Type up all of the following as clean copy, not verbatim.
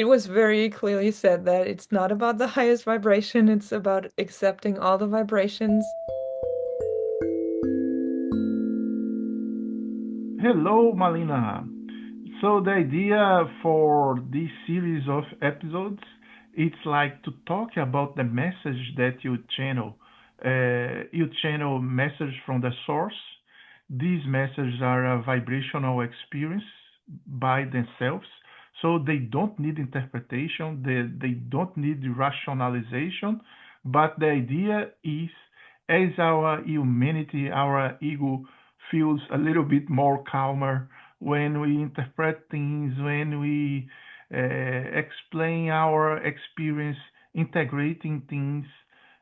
It was very clearly said that it's not about the highest vibration, it's about accepting all the vibrations. Hello, Malina. So the idea for this series of episodes, it's like to talk about the message that you channel. You channel message from the source. These messages are a vibrational experience by themselves, so they don't need interpretation. They don't need rationalization. But the idea is, as our humanity, our ego feels a little bit more calmer when we interpret things, when we explain our experience, integrating things,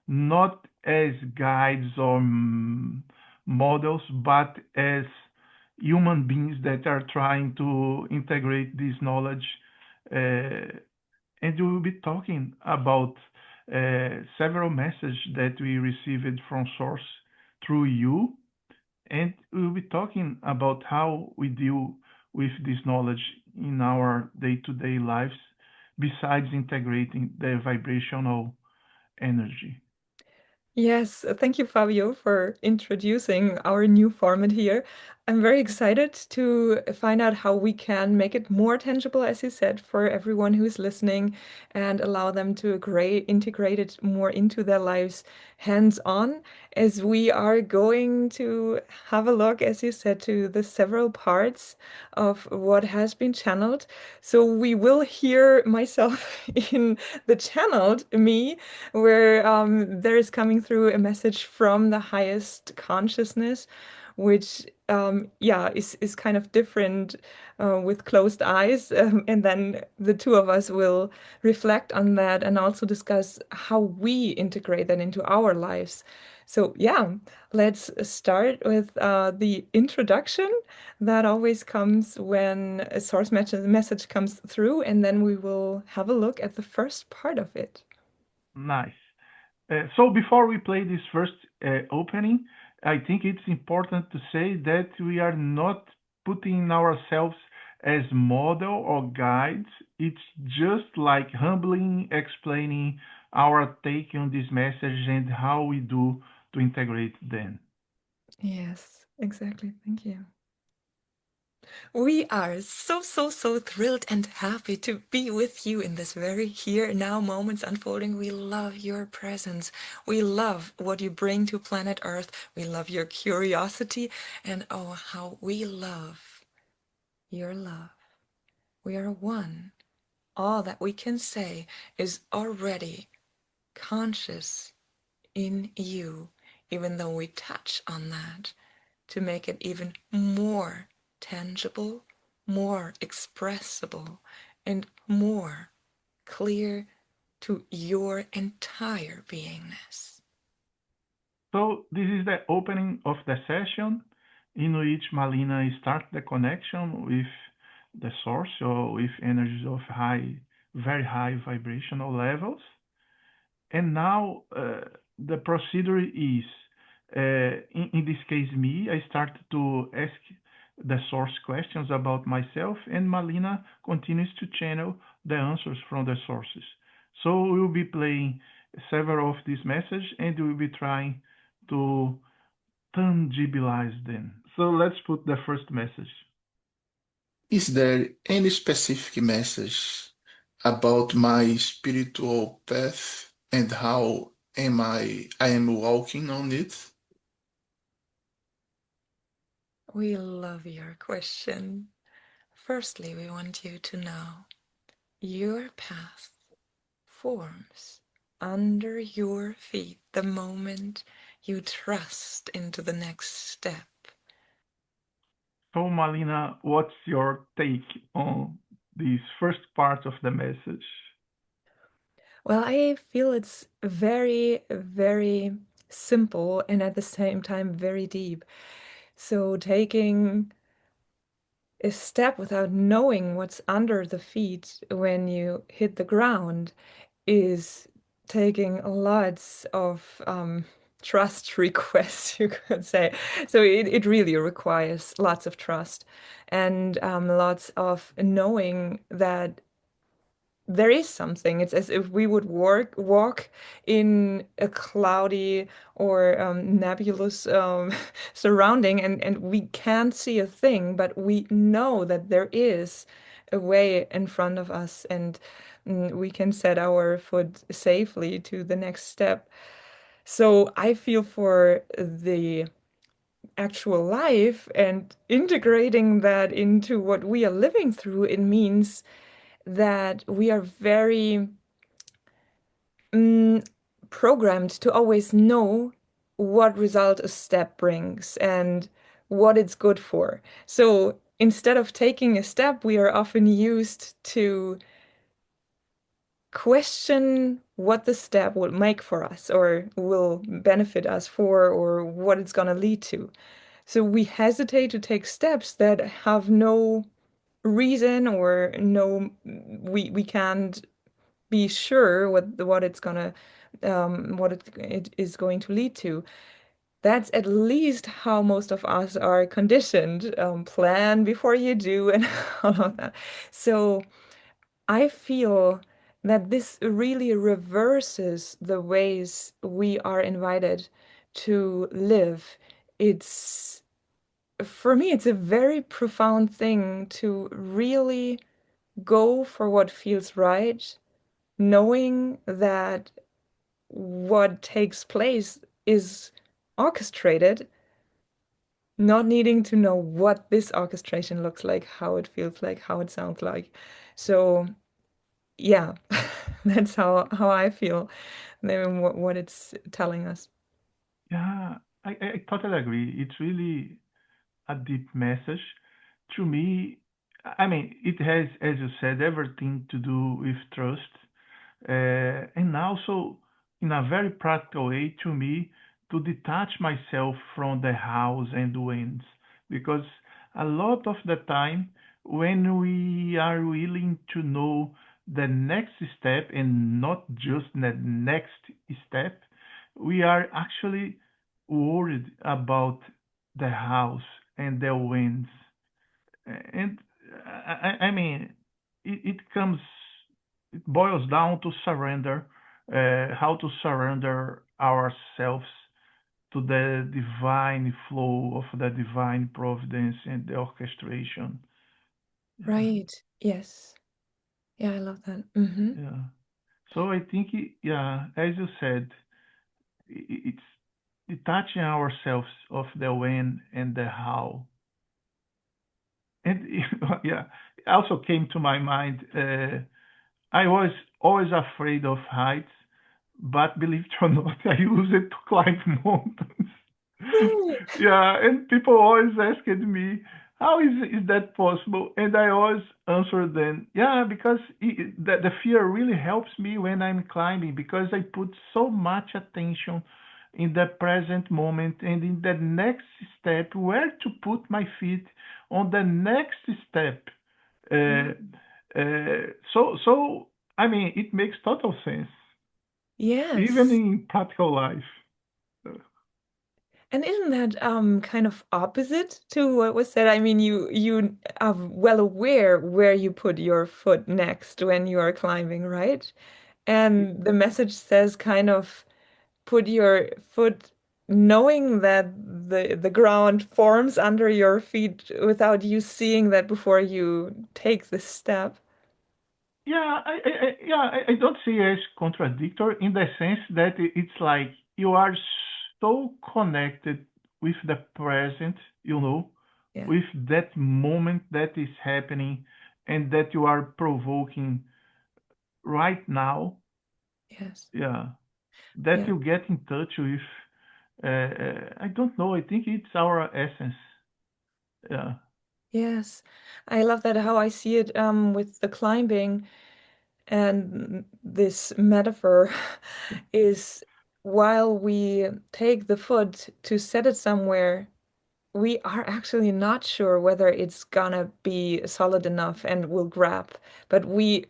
not as guides or models, but as human beings that are trying to integrate this knowledge. And we will be talking about several messages that we received from Source through you, and we'll be talking about how we deal with this knowledge in our day-to-day lives, besides integrating the vibrational energy. Yes, thank you, Fabio, for introducing our new format here. I'm very excited to find out how we can make it more tangible, as you said, for everyone who's listening and allow them to integrate it more into their lives hands-on, as we are going to have a look, as you said, to the several parts of what has been channeled. So we will hear myself in the channeled me where there is coming through a message from the highest consciousness, which yeah is kind of different with closed eyes, and then the two of us will reflect on that and also discuss how we integrate that into our lives. So yeah, let's start with the introduction that always comes when a message comes through, and then we will have a look at the first part of it. Nice. So before we play this first opening, I think it's important to say that we are not putting ourselves as model or guides. It's just like humbling, explaining our take on this message and how we do to integrate them. Yes, exactly. Thank you. We are so thrilled and happy to be with you in this very here now moments unfolding. We love your presence. We love what you bring to planet Earth. We love your curiosity, and oh, how we love your love. We are one. All that we can say is already conscious in you, even though we touch on that to make it even more tangible, more expressible, and more clear to your entire beingness. So this is the opening of the session in which Malina starts the connection with the source or with energies of very high vibrational levels. And now the procedure is, in this case, me, I start to ask the source questions about myself, and Malina continues to channel the answers from the sources. So we'll be playing several of these messages and we'll be trying to tangibilize them. So let's put the first message. Is there any specific message about my spiritual path and how I am walking on it? We love your question. Firstly, we want you to know your path forms under your feet the moment you trust into the next step. So Malina, what's your take on this first part of the message? Well, I feel it's very simple and at the same time very deep. So taking a step without knowing what's under the feet when you hit the ground is taking lots of trust requests, you could say. So it really requires lots of trust and lots of knowing that there is something. It's as if we would walk in a cloudy or nebulous surrounding, and we can't see a thing, but we know that there is a way in front of us, and we can set our foot safely to the next step. So I feel for the actual life and integrating that into what we are living through, it means that we are very mm, programmed to always know what result a step brings and what it's good for. So instead of taking a step, we are often used to question what the step will make for us or will benefit us for or what it's going to lead to. So we hesitate to take steps that have no reason or no, we can't be sure what it's gonna what it is going to lead to. That's at least how most of us are conditioned. Plan before you do and all of that. So I feel that this really reverses the ways we are invited to live. It's For me, it's a very profound thing to really go for what feels right, knowing that what takes place is orchestrated, not needing to know what this orchestration looks like, how it feels like, how it sounds like. So, yeah, that's how I feel, then what it's telling us. Yeah, I totally agree. It's really a deep message. To me, I mean, it has, as you said, everything to do with trust. And also, in a very practical way, to me, to detach myself from the hows and whens. Because a lot of the time, when we are willing to know the next step and not just the next step, we are actually worried about the hows and the whens. And I mean, it boils down to surrender, how to surrender ourselves to the divine flow of the divine providence and the orchestration. Yeah, Right. Yes. Yeah, I love that. Mm-hmm. yeah. So I think, yeah, as you said, it's detaching ourselves of the when and the how. And yeah, it also came to my mind. I was always afraid of heights, but believe it or not, I use it to climb mountains. Really? Yeah, and people always asked me, how is that possible? And I always answer them, yeah, because the fear really helps me when I'm climbing because I put so much attention in the present moment and in the next step, where to put my feet on the next step. Uh, Mm. so I mean, it makes total sense, even Yes. in practical life. Uh, And isn't that kind of opposite to what was said? I mean, you are well aware where you put your foot next when you are climbing, right? And the message says kind of put your foot knowing that the ground forms under your feet without you seeing that before you take the step. Yeah, I don't see it as contradictory in the sense that it's like you are so connected with the present, Yeah. with that moment that is happening and that you are provoking right now. Yes. Yeah, that Yeah. you get in touch with. I don't know. I think it's our essence. Yeah. Yes. I love that how I see it with the climbing. And this metaphor is while we take the foot to set it somewhere, we are actually not sure whether it's gonna be solid enough and will grab. But we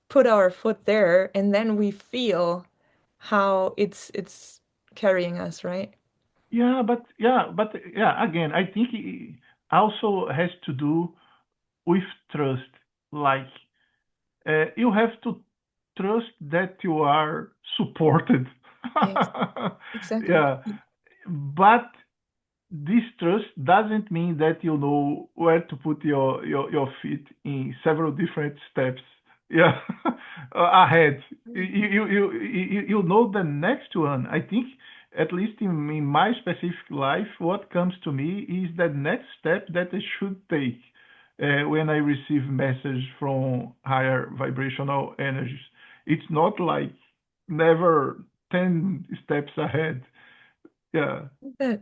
put our foot there and then we feel how it's carrying us, right? But again, I think it also has to do with trust. Like you have to trust that you are supported. Yes, exactly. Yeah, but this trust doesn't mean that you know where to put your feet in several different steps. Yeah, ahead. You know the next one. I think, at least in my specific life, what comes to me is the next step that I should take when I receive message from higher vibrational energies. It's not like never 10 steps ahead. Yeah,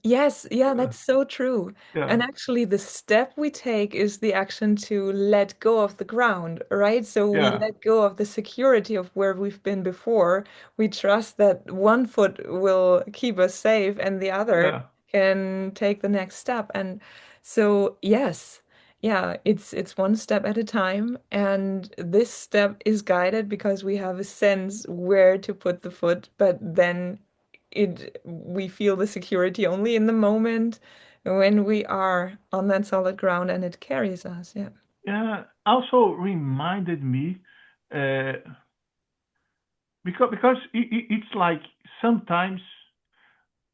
Yes, yeah, yeah, that's so true. yeah, And actually, the step we take is the action to let go of the ground, right? So we yeah, let go of the security of where we've been before. We trust that one foot will keep us safe and the other yeah. can take the next step. And so, yes, yeah, it's one step at a time. And this step is guided because we have a sense where to put the foot, but then it we feel the security only in the moment when we are on that solid ground and it carries us. Yeah. Yeah, also reminded me uh, because it's like sometimes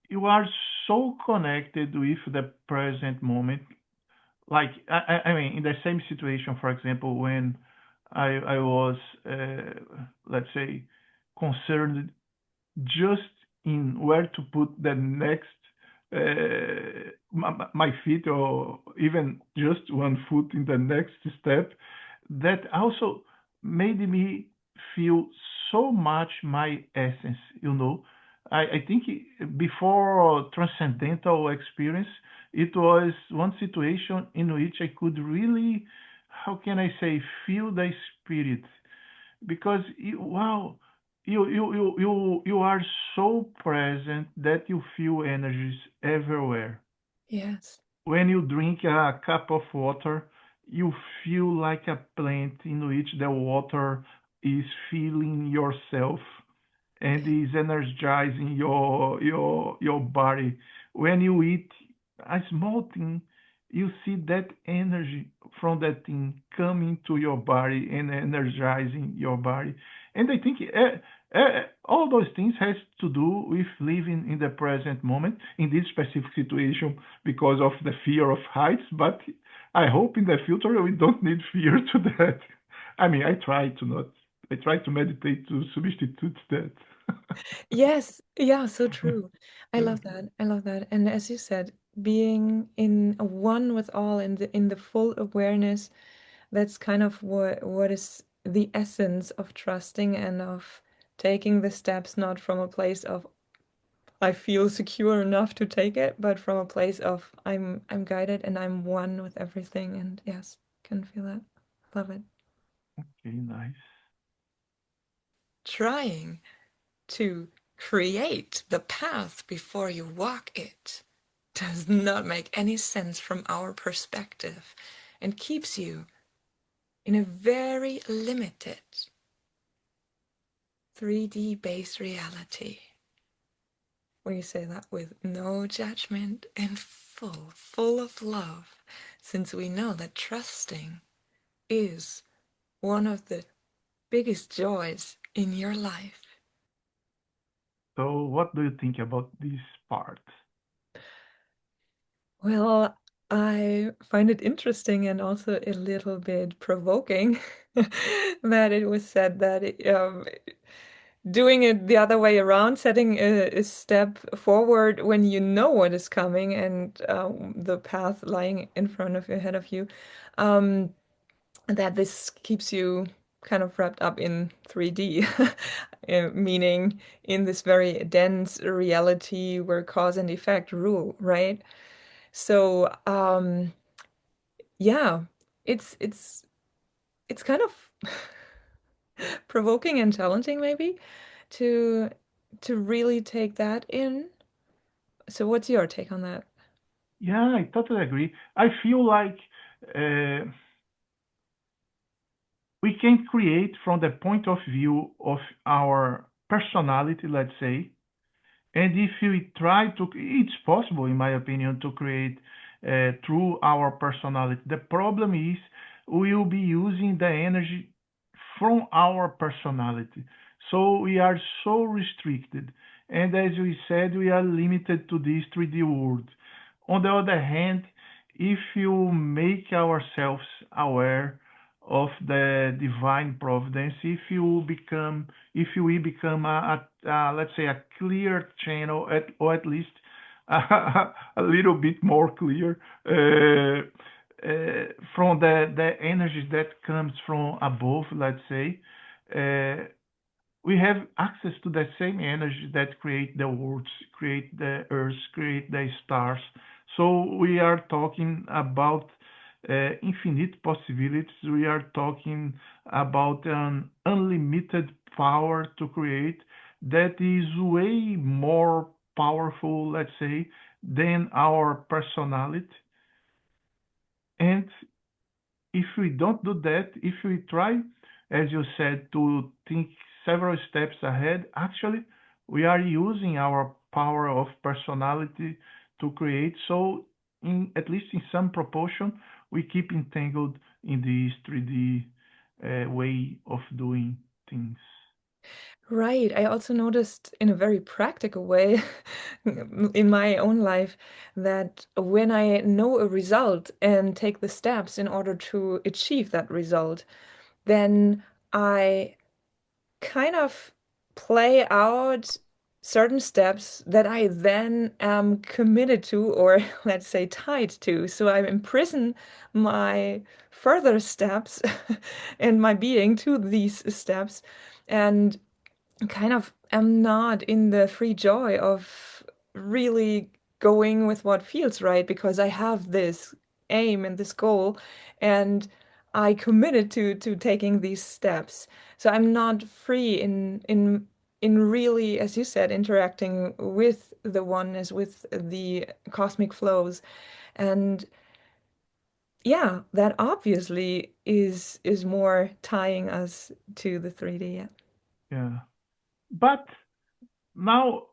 you are so connected with the present moment. Like I mean, in the same situation, for example, when I was let's say concerned just in where to put the next my feet, or even just one foot in the next step, that also made me feel so much my essence, I think before transcendental experience, it was one situation in which I could really, how can I say, feel the spirit, because wow, you are so present that you feel energies everywhere. Yes. When you drink a cup of water, you feel like a plant in which the water is filling yourself and Yeah. is energizing your body. When you eat a small thing, you see that energy from that thing coming to your body and energizing your body. And I think all those things has to do with living in the present moment in this specific situation because of the fear of heights. But I hope in the future we don't need fear to that. I mean, I try to not. I try to meditate to substitute that. Yes. Yeah, so true. I Yeah. love that. I love that. And as you said, being in a one with all in the full awareness, that's kind of what is the essence of trusting and of taking the steps not from a place of I feel secure enough to take it, but from a place of I'm guided and I'm one with everything. And yes, can feel that. Love it. Okay, nice. Trying to create the path before you walk it does not make any sense from our perspective and keeps you in a very limited 3D based reality where you say that with no judgment and full of love, since we know that trusting is one of the biggest joys in your life. So, what do you think about this part? Well, I find it interesting and also a little bit provoking that it was said that doing it the other way around, setting a step forward when you know what is coming and the path lying in front of you, ahead of you, um, that this keeps you kind of wrapped up in 3D, meaning in this very dense reality where cause and effect rule, right? So, yeah, it's it's it's kind of provoking and challenging maybe to really take that in. So what's your take on that? Yeah, I totally agree. I feel like uh, we can create from the point of view of our personality, let's say. And if we try to, it's possible, in my opinion, to create through our personality. The problem is we will be using the energy from our personality. So we are so restricted. And as we said, we are limited to this 3D world. On the other hand, if you make ourselves aware of the divine providence, if we become let's say a clear channel, or at least a little bit more clear, from the energies that comes from above, let's say, uh, we have access to the same energy that create the worlds, create the earth, create the stars. So we are talking about infinite possibilities. We are talking about an unlimited power to create that is way more powerful, let's say, than our personality. And if we don't do that, if we try, as you said, to think several steps ahead, actually, we are using our power of personality to create. So, in at least in some proportion, we keep entangled in this 3D way of doing things. Right. I also noticed in a very practical way in my own life that when I know a result and take the steps in order to achieve that result, then I kind of play out certain steps that I then am committed to, or let's say tied to. So I imprison my further steps and my being to these steps. And kind of am not in the free joy of really going with what feels right because I have this aim and this goal and I committed to taking these steps. So I'm not free in really, as you said, interacting with the oneness, with the cosmic flows. And yeah, that obviously is more tying us to the 3D. Yeah. Yeah. But now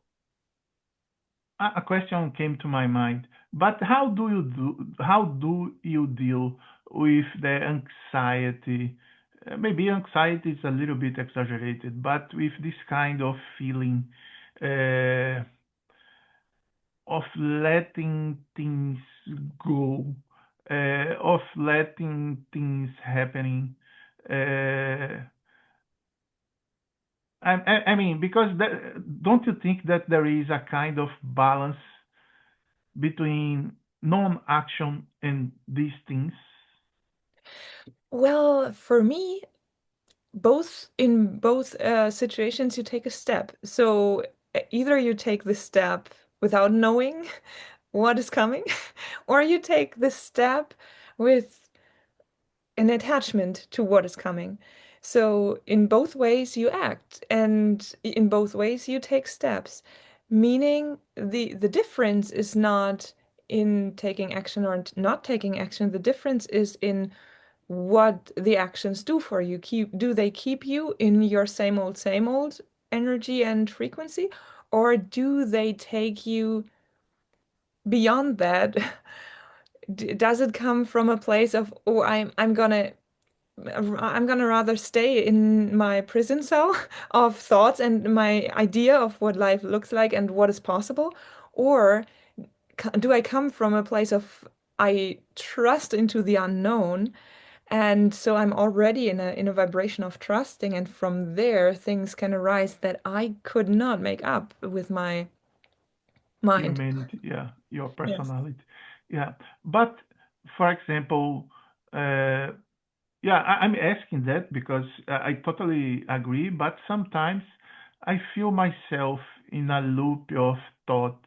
a question came to my mind. But how do you deal with the anxiety? Maybe anxiety is a little bit exaggerated, but with this kind of feeling uh, of letting things go, of letting things happening. Uh, I mean, because don't you think that there is a kind of balance between non-action and these things? Well, for me, both situations, you take a step. So either you take the step without knowing what is coming, or you take the step with an attachment to what is coming. So in both ways you act, and in both ways you take steps. Meaning the difference is not in taking action or not taking action. The difference is in what the actions do for you. Do they keep you in your same old energy and frequency, or do they take you beyond that? Does it come from a place of, oh, I'm gonna rather stay in my prison cell of thoughts and my idea of what life looks like and what is possible? Or do I come from a place of I trust into the unknown, and so I'm already in a vibration of trusting, and from there things can arise that I could not make up with my mind. Humanity, yeah, your Yes. personality, yeah. But for example, uh, yeah, I'm asking that because I totally agree, but sometimes I feel myself in a loop of thought,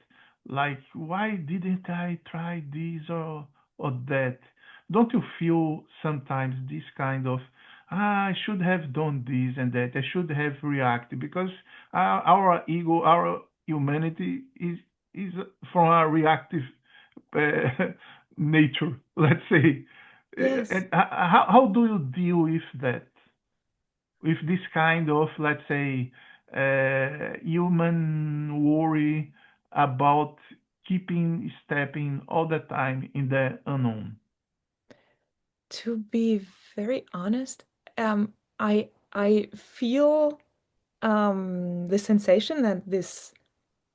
like, why didn't I try this or that? Don't you feel sometimes this kind of, I should have done this and that, I should have reacted, because our ego, our humanity is from a reactive uh, nature, let's say. Yes. And how do you deal with that? With this kind of, let's say, human worry about keeping stepping all the time in the unknown? To be very honest, um, I I feel the sensation that this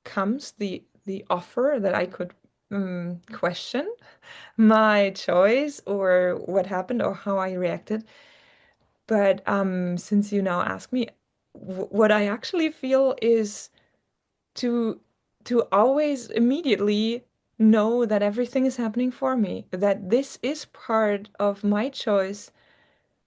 comes, the offer that I could question my choice or what happened or how I reacted. But since you now ask me, what I actually feel is to always immediately know that everything is happening for me, that this is part of my choice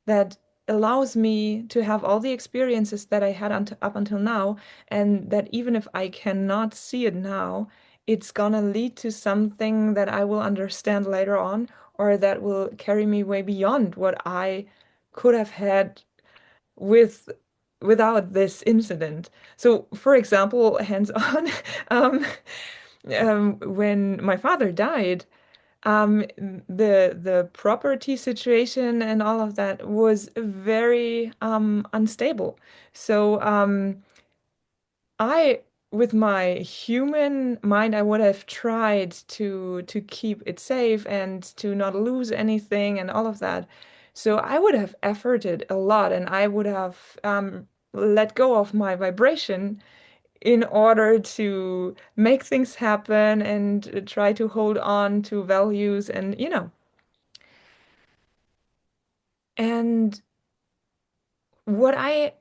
that allows me to have all the experiences that I had up until now, and that even if I cannot see it now, it's gonna lead to something that I will understand later on, or that will carry me way beyond what I could have had with without this incident. So, for example, hands on, um, when my father died, the property situation and all of that was very unstable. So I, with my human mind, I would have tried to keep it safe and to not lose anything and all of that. So I would have efforted a lot, and I would have let go of my vibration in order to make things happen and try to hold on to values and and what I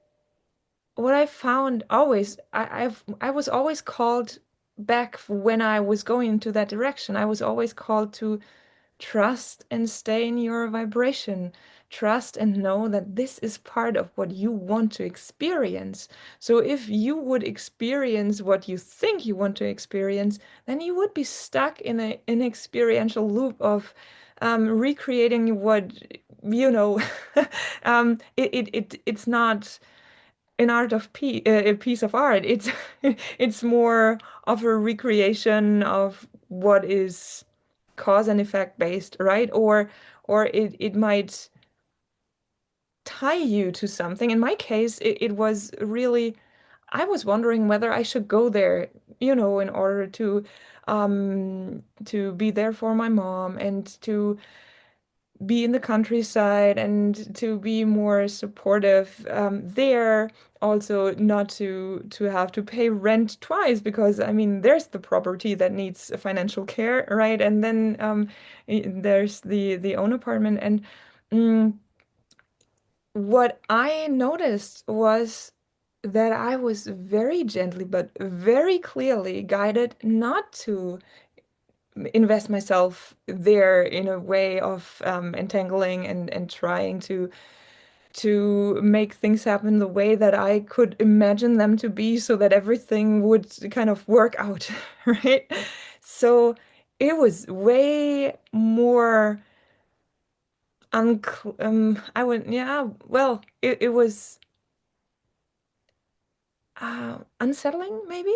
found always, I was always called back when I was going into that direction. I was always called to trust and stay in your vibration. Trust and know that this is part of what you want to experience. So if you would experience what you think you want to experience, then you would be stuck in an experiential loop of recreating what you know. It's not an art of a piece of art. It's it's more of a recreation of what is cause and effect based, right? Or it might tie you to something. In my case, it was really, I was wondering whether I should go there, in order to be there for my mom and to be in the countryside and to be more supportive there. Also, not to have to pay rent twice because I mean, there's the property that needs financial care, right? And then there's the own apartment. And mm, what I noticed was that I was very gently but very clearly guided not to invest myself there in a way of entangling and trying to make things happen the way that I could imagine them to be so that everything would kind of work out, right? So it was way more I would, yeah, well, it was unsettling maybe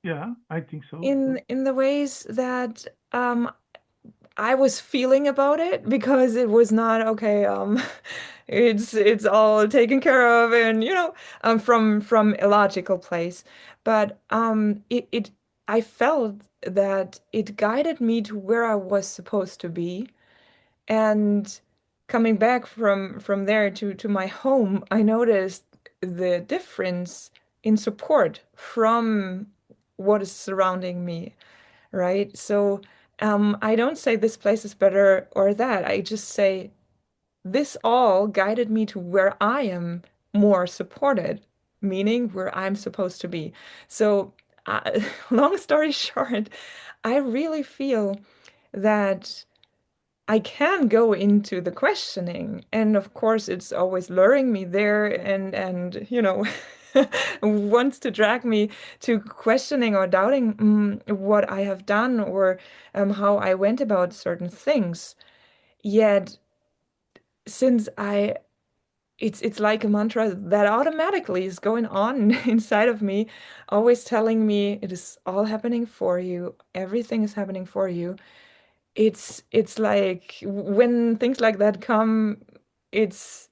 Yeah, I think so. in the ways that I was feeling about it because it was not okay. It's all taken care of, and from a logical place. But it I felt that it guided me to where I was supposed to be, and coming back from there to my home, I noticed the difference in support from what is surrounding me, right? So I don't say this place is better or that. I just say this all guided me to where I am more supported, meaning where I'm supposed to be. So, long story short, I really feel that I can go into the questioning, and of course, it's always luring me there, and wants to drag me to questioning or doubting what I have done or how I went about certain things. Yet, since it's like a mantra that automatically is going on inside of me, always telling me it is all happening for you, everything is happening for you. It's like when things like that come, it's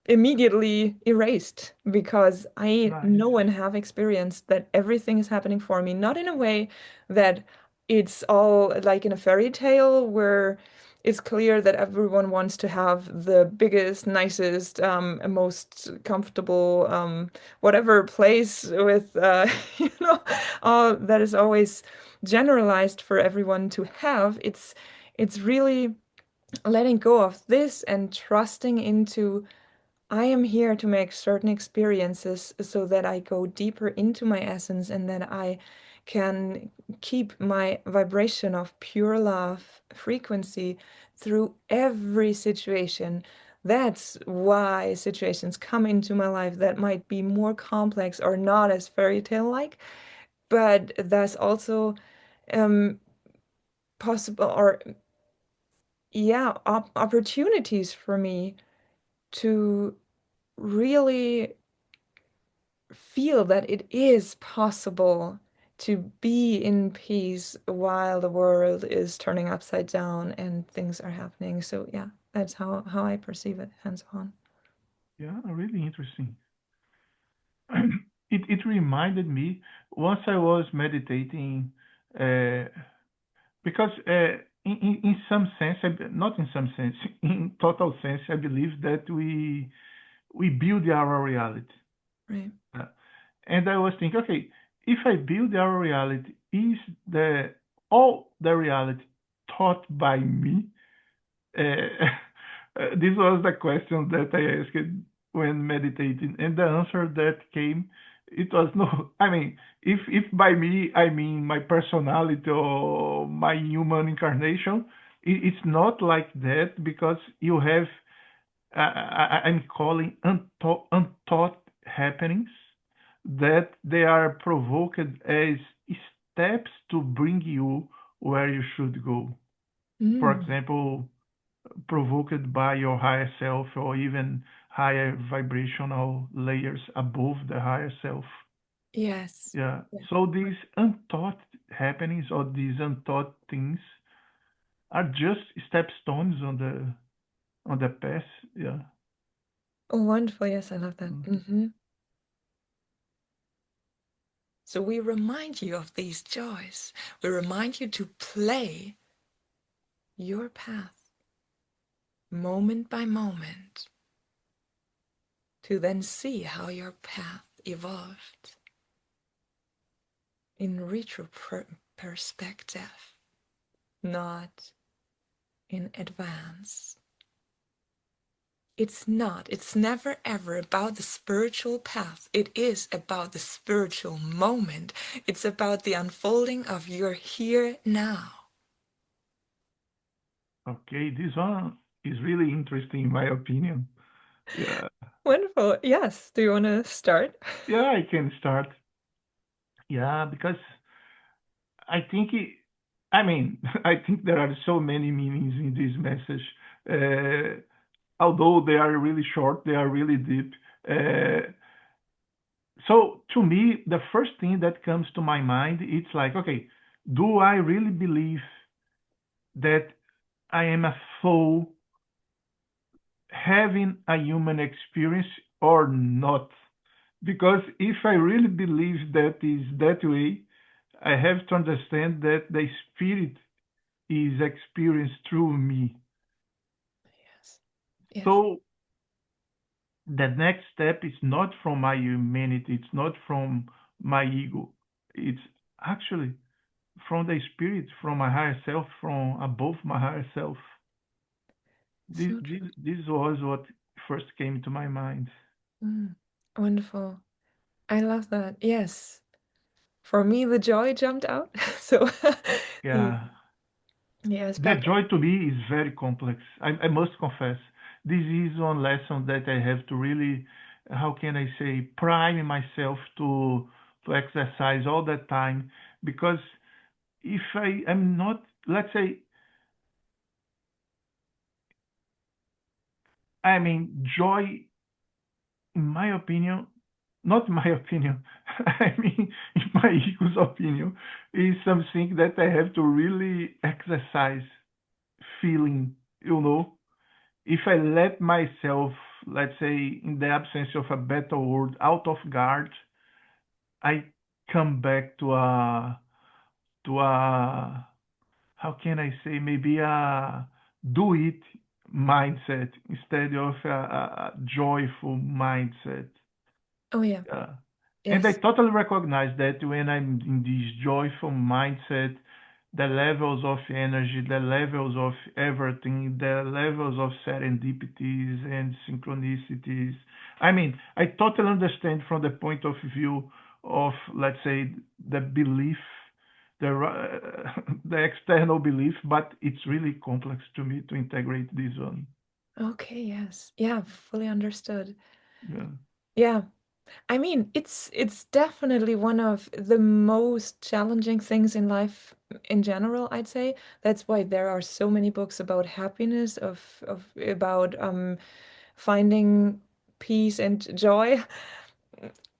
immediately erased because I Nice. know and have experienced that everything is happening for me, not in a way that it's all like in a fairy tale where it's clear that everyone wants to have the biggest, nicest, and most comfortable, whatever place with, that is always generalized for everyone to have. It's really letting go of this and trusting into I am here to make certain experiences so that I go deeper into my essence and that I can keep my vibration of pure love frequency through every situation. That's why situations come into my life that might be more complex or not as fairy tale like, but there's also um, possible or yeah, opportunities for me to really feel that it is possible to be in peace while the world is turning upside down and things are happening. So yeah, that's how I perceive it hands on. Yeah, really interesting. It reminded me once I was meditating, uh, because in some sense, not in some sense, in total sense, I believe that we build our reality. Right. Uh, and I was thinking, okay, if I build our reality, is the all the reality taught by me? Uh, this was the question that I asked when meditating, and the answer that came, it was no. I mean, if by me I mean my personality or my human incarnation, it's not like that because you have I'm calling untaught happenings that they are provoked as steps to bring you where you should go. For Mm, example, provoked by your higher self or even higher vibrational layers above the higher self. yes. Yeah. Yeah. So these untaught happenings or these untaught things are just stepstones on the path. Yeah. Oh, wonderful. Yes, I love that. Mm. So we remind you of these joys. We remind you to play your path moment by moment to then see how your path evolved in perspective, not in advance. It's not, it's never ever about the spiritual path. It is about the spiritual moment. It's about the unfolding of your here now. Okay, this one is really interesting in my opinion. Yeah. Wonderful. Yes. Do you want to start? Yeah, I can start. Yeah, because I think I mean, I think there are so many meanings in this message. Uh, Although they are really short, they are really deep. Uh, so to me, the first thing that comes to my mind, it's like, okay, do I really believe that I am a soul having a human experience or not? Because if I really believe that is that way, I have to understand that the spirit is experienced through me. Yes. Yes. So the next step is not from my humanity, it's not from my ego. It's actually from the spirit, from my higher self, from above my higher self. This, So this, true. this was what first came to my mind. Mm. Wonderful. I love that. Yes. For me, the joy jumped out. So, the Yeah. the The aspect of joy to me is very complex. I must confess. This is one lesson that I have to really, how can I say, prime myself to exercise all the time. Because if I am not, let's say, I mean, joy, in my opinion, not my opinion, I mean, in my ego's opinion, is something that I have to really exercise feeling, you know. If I let myself, let's say, in the absence of a better word, out of guard, I come back to a how can I say maybe a do it mindset instead of a joyful mindset. Oh yeah. Uh, and I Yes. totally recognize that when I'm in this joyful mindset, the levels of energy, the levels of everything, the levels of serendipities and synchronicities. I mean, I totally understand from the point of view of, let's say, the belief, the external belief, but it's really complex to me to integrate this one. Okay, yes. Yeah, fully understood. Yeah, Yeah. I mean, it's definitely one of the most challenging things in life in general, I'd say. That's why there are so many books about happiness, of about finding peace and joy.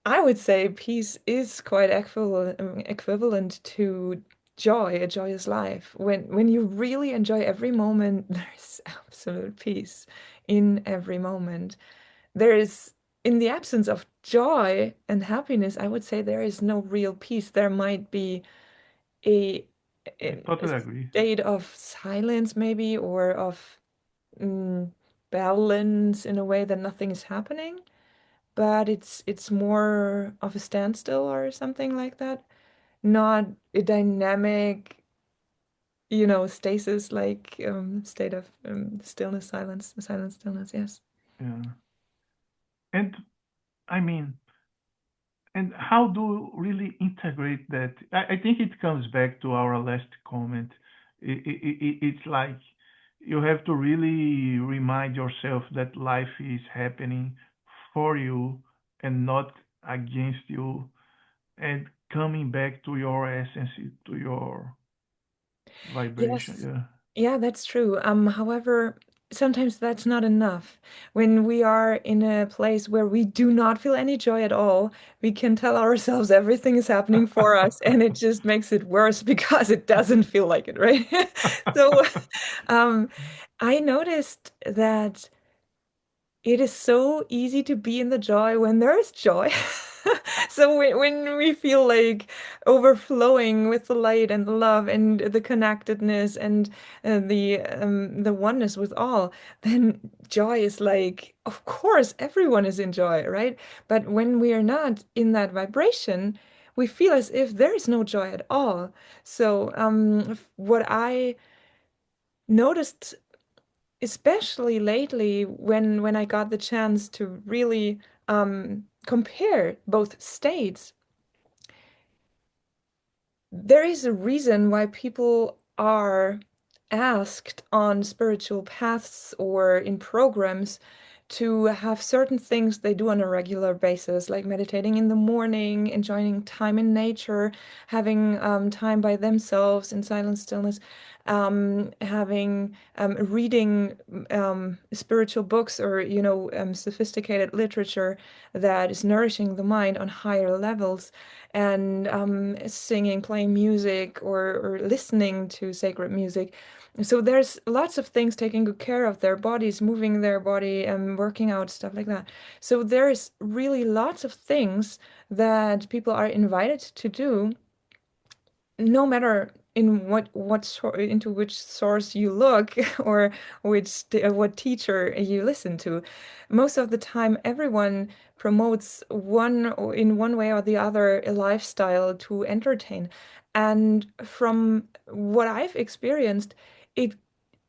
I would say peace is quite equivalent to joy, a joyous life. When you really enjoy every moment, there's absolute peace in every moment. There is, in the absence of joy and happiness, I would say there is no real peace. There might be a, I a totally agree. state of silence, maybe, or of mm, balance in a way that nothing is happening, but it's more of a standstill or something like that. Not a dynamic, stasis like state of stillness, silence, stillness. Yes. Yeah. And I mean, and how do really integrate that? I think it comes back to our last comment. It's like you have to really remind yourself that life is happening for you and not against you, and coming back to your essence, to your vibration. Yes. Yeah. Yeah, that's true. However, sometimes that's not enough. When we are in a place where we do not feel any joy at all, we can tell ourselves everything is happening for us, and it just makes it worse because it doesn't feel like it, right? So, um, I noticed that it is so easy to be in the joy when there is joy. So when we feel like overflowing with the light and the love and the connectedness and the oneness with all, then joy is like, of course, everyone is in joy, right? But when we are not in that vibration, we feel as if there is no joy at all. So what I noticed, especially lately, when I got the chance to really compare both states, there is a reason why people are asked on spiritual paths or in programs to have certain things they do on a regular basis, like meditating in the morning, enjoying time in nature, having time by themselves in silent stillness, having reading spiritual books or sophisticated literature that is nourishing the mind on higher levels, and singing, playing music, or listening to sacred music. So there's lots of things, taking good care of their bodies, moving their body and working out, stuff like that. So there's really lots of things that people are invited to do, no matter in into which source you look, or what teacher you listen to. Most of the time, everyone promotes in one way or the other a lifestyle to entertain. And from what I've experienced, it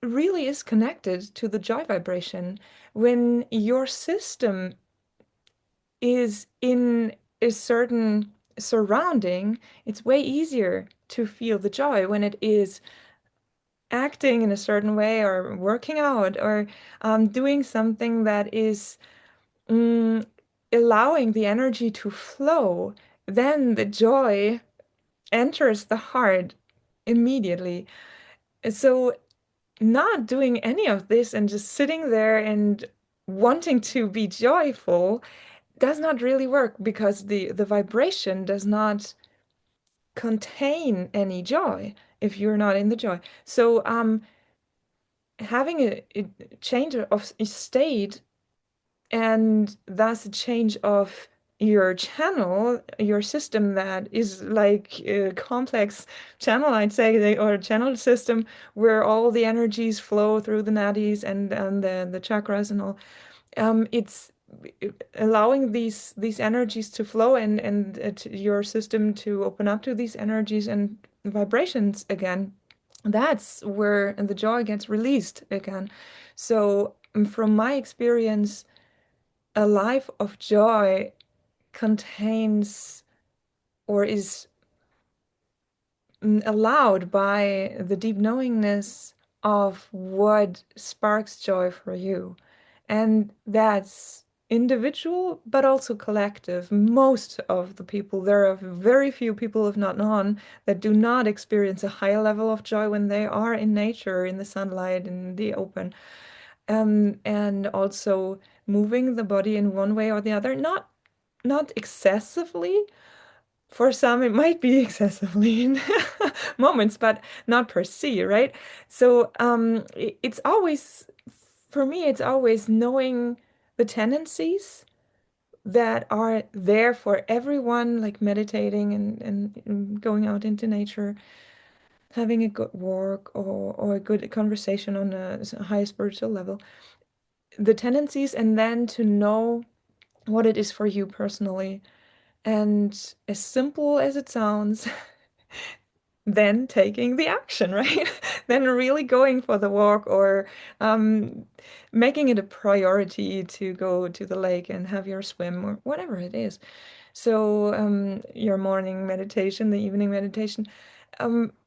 really is connected to the joy vibration. When your system is in a certain surrounding, it's way easier to feel the joy when it is acting in a certain way, or working out, or doing something that is mm, allowing the energy to flow. Then the joy enters the heart immediately. So, not doing any of this and just sitting there and wanting to be joyful does not really work, because the vibration does not contain any joy if you're not in the joy. So having a change of state, and thus a change of your channel, your system that is like a complex channel, I'd say, or channel system where all the energies flow through the nadis and the chakras and all. It's allowing these energies to flow and your system to open up to these energies and vibrations again. That's where the joy gets released again. So, from my experience, a life of joy contains or is allowed by the deep knowingness of what sparks joy for you. And that's individual, but also collective. Most of the people, there are very few people, if not none, that do not experience a high level of joy when they are in nature, in the sunlight, in the open. And also moving the body in one way or the other, not excessively. For some, it might be excessively in moments, but not per se, right? So it's always, for me, it's always knowing the tendencies that are there for everyone, like meditating and going out into nature, having a good walk or a good conversation on a high spiritual level. The tendencies, and then to know what it is for you personally. And as simple as it sounds, then taking the action, right? Then really going for the walk or um, making it a priority to go to the lake and have your swim or whatever it is. So your morning meditation, the evening meditation,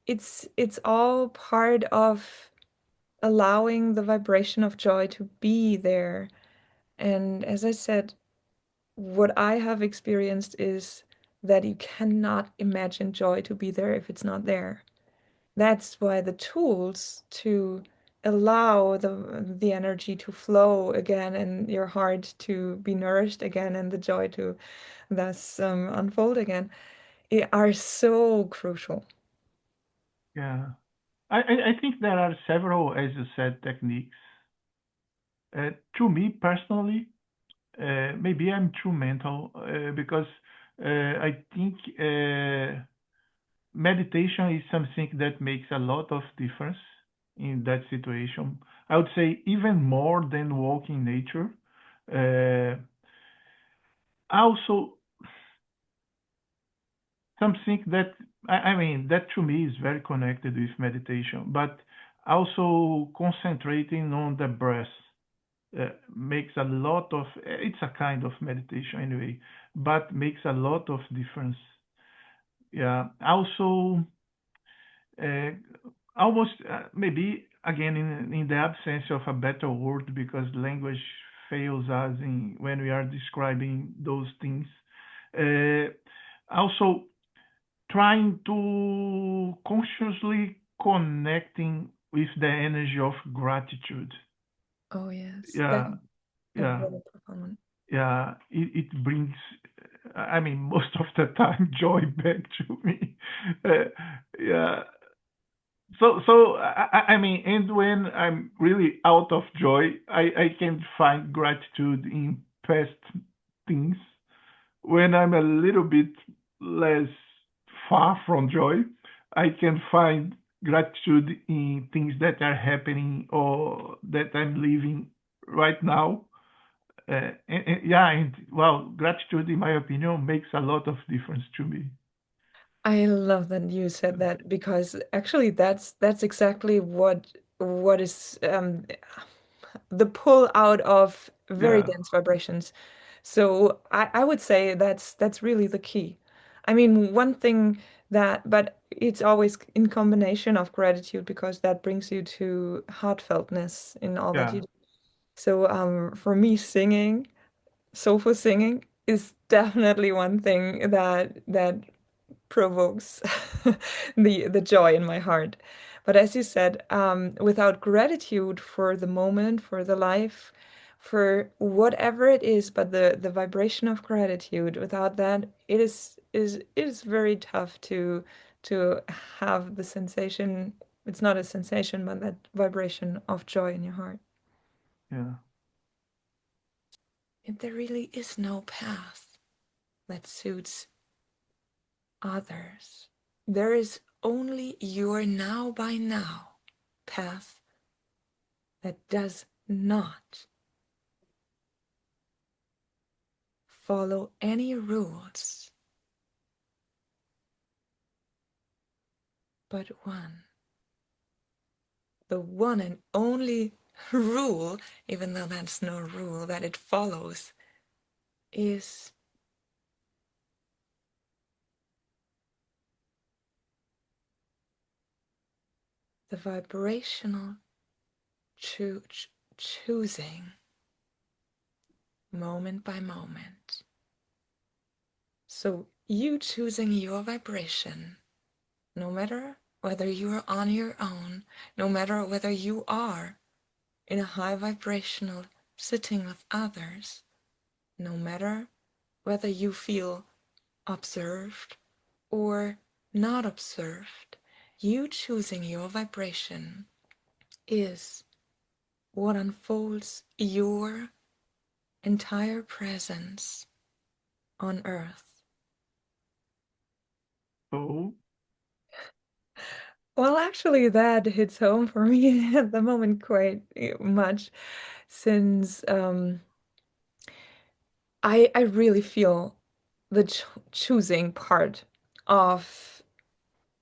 it's all part of allowing the vibration of joy to be there. And as I said, what I have experienced is that you cannot imagine joy to be there if it's not there. That's why the tools to allow the energy to flow again and your heart to be nourished again and the joy to thus unfold again are so crucial. Yeah. I think there are several, as you said, techniques. To me personally, maybe I'm too mental because I think meditation is something that makes a lot of difference in that situation. I would say even more than walking nature. Uh, Also, something that I mean that to me is very connected with meditation, but also concentrating on the breath makes a lot of. It's a kind of meditation anyway, but makes a lot of difference. Yeah. Also, uh, almost maybe again in the absence of a better word because language fails us in when we are describing those things. Uh, Also, trying to consciously connecting with the energy of gratitude. Oh, yes, that Yeah, is a yeah, very profound one. yeah. It brings, I mean, most of the time, joy back to me. Uh, yeah. I mean, and when I'm really out of joy, I can find gratitude in past things. When I'm a little bit less far from joy, I can find gratitude in things that are happening or that I'm living right now. Yeah, and well, gratitude, in my opinion, makes a lot of difference to me. I love that you said that because actually that's exactly what is the pull out of very Yeah, dense vibrations. So I would say that's really the key. I mean, one thing that, but it's always in combination of gratitude because that brings you to heartfeltness in all that yeah, you do. So for me, singing, soulful singing is definitely one thing that provokes the joy in my heart. But as you said, without gratitude for the moment, for the life, for whatever it is, but the vibration of gratitude, without that, it is very tough to have the sensation. It's not a sensation, but that vibration of joy in your heart. yeah, There really is no path. that suits others. There is only your now by now path that does not follow any rules, but one. The one and only rule, even though that's no rule that it follows, is the vibrational choosing moment by moment. So you choosing your vibration, no matter whether you are on your own, no matter whether you are in a high vibrational sitting with others, no matter whether you feel observed or not observed, you choosing your vibration is what unfolds your entire presence on earth. Oh, Well, actually, that hits home for me at the moment quite much, since I really feel the choosing part of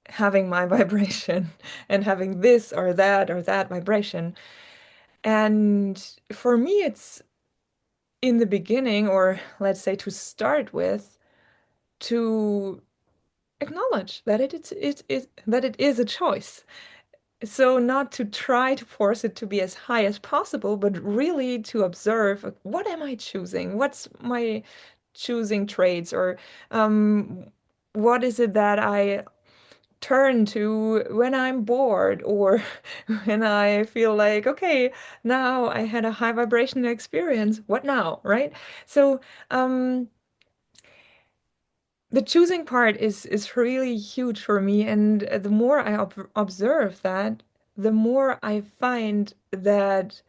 having my vibration and having this or that vibration. And for me, it's in the beginning, or let's say to start with, to acknowledge that that it is a choice. So not to try to force it to be as high as possible, but really to observe, what am I choosing? What's my choosing traits, or um, what is it that I turn to when I'm bored, or when I feel like, okay, now I had a high vibrational experience. What now, right? So the choosing part is really huge for me, and the more I observe that, the more I find that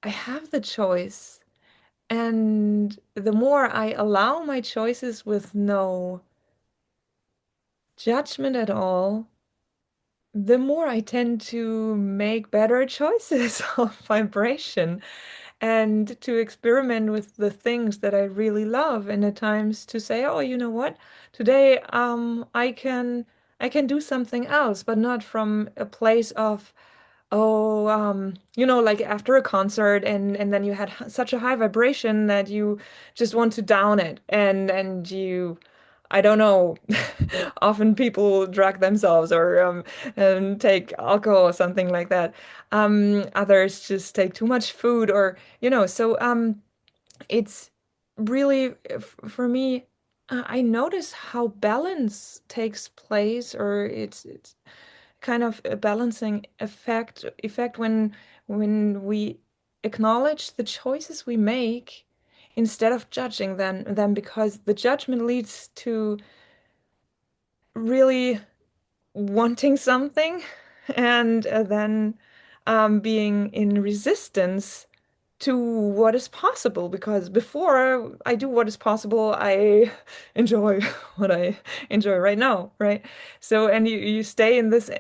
I have the choice, and the more I allow my choices with no judgment at all, the more I tend to make better choices of vibration, and to experiment with the things that I really love, and at times to say, oh, you know what? Today, I can do something else, but not from a place of, oh, like after a concert, and then you had such a high vibration that you just want to down it, and you, I don't know, often people drug themselves, or and take alcohol or something like that. Others just take too much food, or so it's really, for me, I notice how balance takes place, or it's kind of a balancing effect when we acknowledge the choices we make instead of judging them, because the judgment leads to really wanting something, and then being in resistance to what is possible, because before I do what is possible, I enjoy what I enjoy right now, right? So, and you stay in this,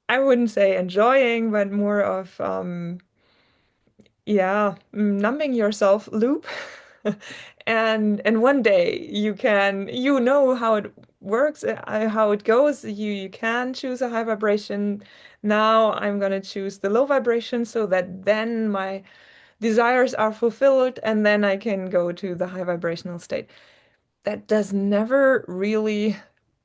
I wouldn't say enjoying, but more of yeah, numbing yourself loop. And one day you can, how it works, how it goes. You can choose a high vibration. Now I'm gonna choose the low vibration, so that then my desires are fulfilled, and then I can go to the high vibrational state. That does never really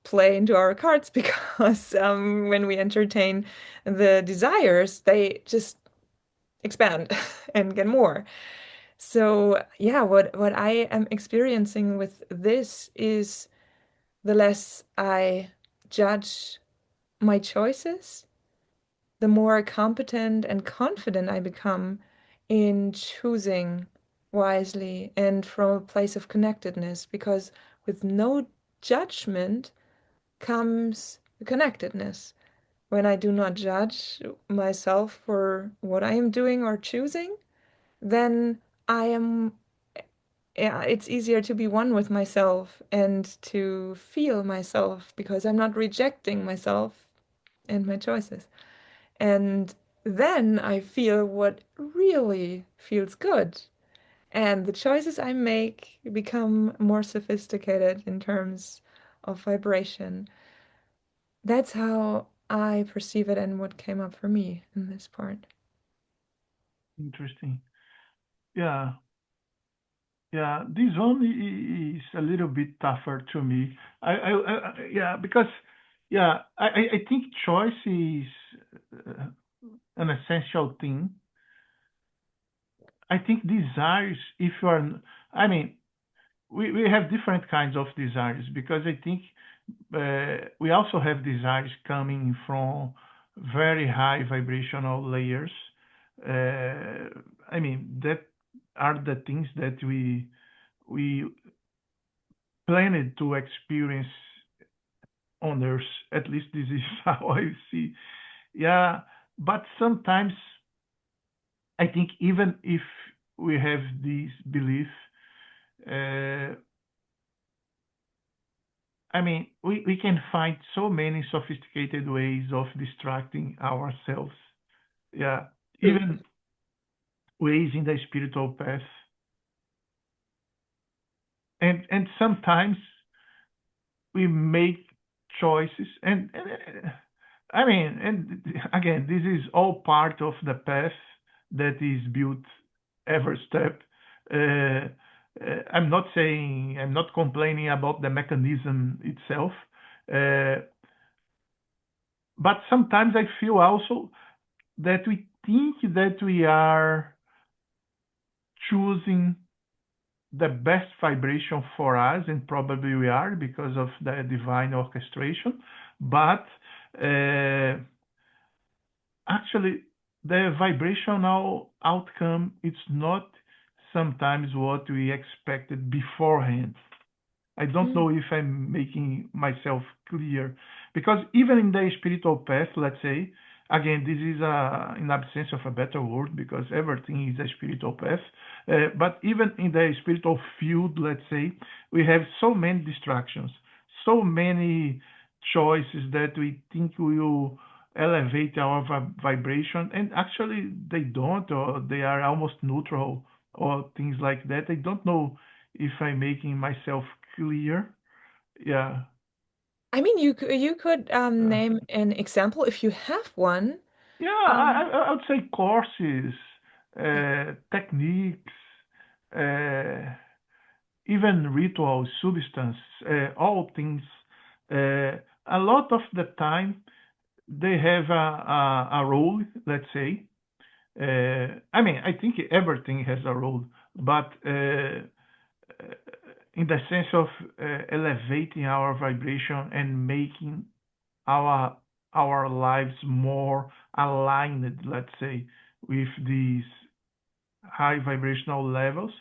play into our cards, because when we entertain the desires, they just expand and get more. So yeah, what I am experiencing with this is, the less I judge my choices, the more competent and confident I become in choosing wisely and from a place of connectedness, because with no judgment comes connectedness. When I do not judge myself for what I am doing or choosing, then I am yeah, it's easier to be one with myself and to feel myself because I'm not rejecting myself and my choices. And then I feel what really feels good. And the choices I make become more sophisticated in terms of vibration. That's how I perceive it and what came up for me in this part. Interesting. Yeah, yeah. This one is a little bit tougher to me. Yeah, because yeah, I think choice is uh, an essential thing. I think desires, if you are, I mean, we have different kinds of desires because I think we also have desires coming from very high vibrational layers. I mean, that are the things that we planned to experience on Earth. At least this is how I see. Yeah, but sometimes I think even if we have this belief, uh, I mean, we can find so many sophisticated ways of distracting ourselves. Yeah, Mm. even ways in the spiritual path. And sometimes we make choices and I mean, and again, this is all part of the path that is built every step. Uh, I'm not saying, I'm not complaining about the mechanism itself, uh, but sometimes I feel also that we think that we are choosing the best vibration for us, and probably we are because of the divine orchestration. But uh, actually, the vibrational outcome is not sometimes what we expected beforehand. I don't Mm. know if I'm making myself clear because even in the spiritual path, let's say, again, this is in absence of a better word because everything is a spiritual path. But even in the spiritual field, let's say, we have so many distractions, so many choices that we think will elevate our vibration, and actually they don't, or they are almost neutral, or things like that. I don't know if I'm making myself clear. Yeah. I mean, you could Uh, name an example if you have one. yeah, Um, I would say courses, yeah. techniques, uh, even rituals, substance, all things. A lot of the time, they have a role, let's say. I mean, I think everything has a role, but in the sense of elevating our vibration and making our our lives more aligned, let's say, with these high vibrational levels.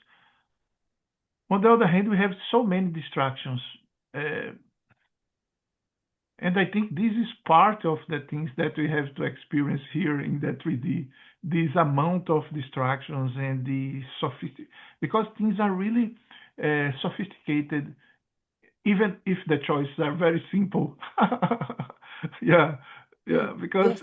On the other hand, we have so many distractions, uh, and I think this is part of the things that we have to experience here in the 3D. This amount of distractions and the because things are really sophisticated, even if the choices are very simple. Yeah, Mm. yeah, because Yes.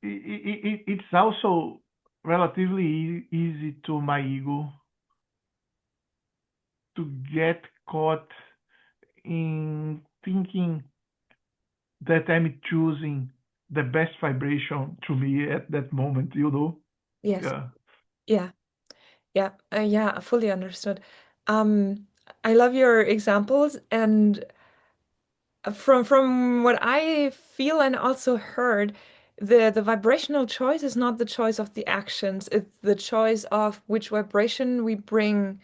it's also relatively easy to my ego to get caught in thinking that I'm choosing the best vibration to me at that moment, you know? Yes. Yeah. Yeah. Yeah. Yeah. Fully understood. Um, I love your examples, and from what I feel and also heard, the vibrational choice is not the choice of the actions. It's the choice of which vibration we bring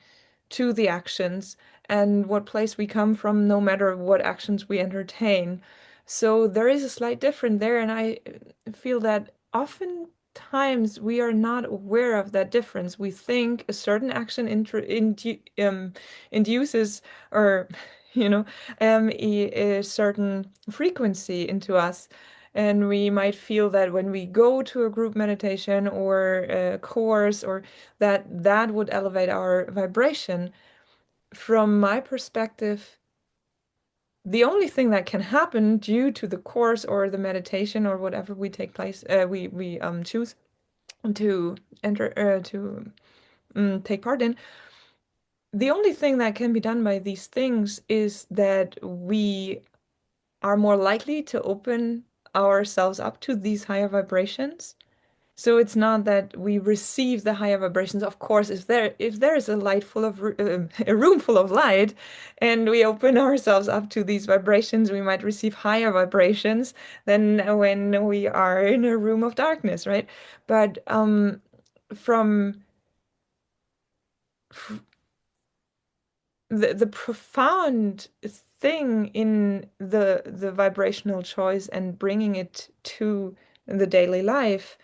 to the actions and what place we come from, no matter what actions we entertain. So there is a slight difference there, and I feel that oftentimes we are not aware of that difference. We think a certain action induces or a certain frequency into us. And we might feel that when we go to a group meditation or a course, or that would elevate our vibration. From my perspective, the only thing that can happen due to the course or the meditation or whatever we take place, we choose to enter to take part in, the only thing that can be done by these things is that we are more likely to open ourselves up to these higher vibrations. So it's not that we receive the higher vibrations. Of course, if there is a light full of a room full of light, and we open ourselves up to these vibrations, we might receive higher vibrations than when we are in a room of darkness, right? But from the profound thing in the vibrational choice and bringing it to the daily life,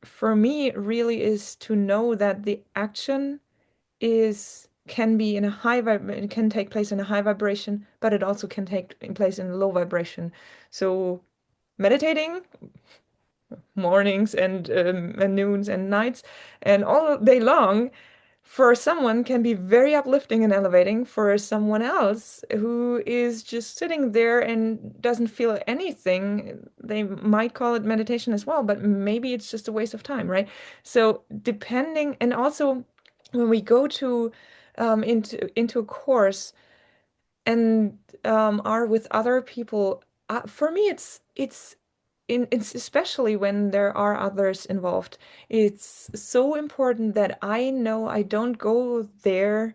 for me, really is to know that the action is can be in a it can take place in a high vibration, but it also can take place in a low vibration. So meditating mornings and noons and nights and all day long for someone can be very uplifting and elevating. For someone else who is just sitting there and doesn't feel anything, they might call it meditation as well, but maybe it's just a waste of time, right? So depending, and also when we go to into a course and are with other people, for me it's especially when there are others involved, it's so important that I know I don't go there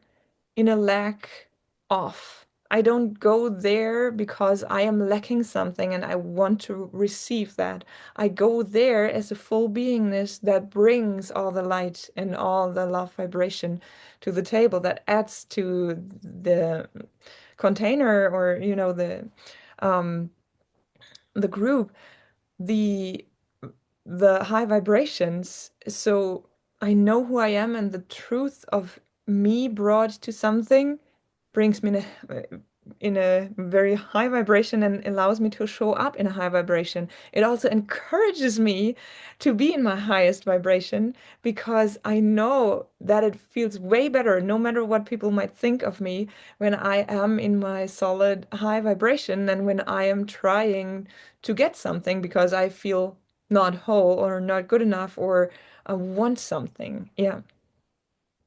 in a lack of. I don't go there because I am lacking something and I want to receive that. I go there as a full beingness that brings all the light and all the love vibration to the table, that adds to the container, or um the group, the high vibrations. So I know who I am, and the truth of me brought to something brings me in a very high vibration and allows me to show up in a high vibration. It also encourages me to be in my highest vibration, because I know that it feels way better, no matter what people might think of me, when I am in my solid high vibration than when I am trying to get something because I feel not whole or not good enough, or I want something. Yeah.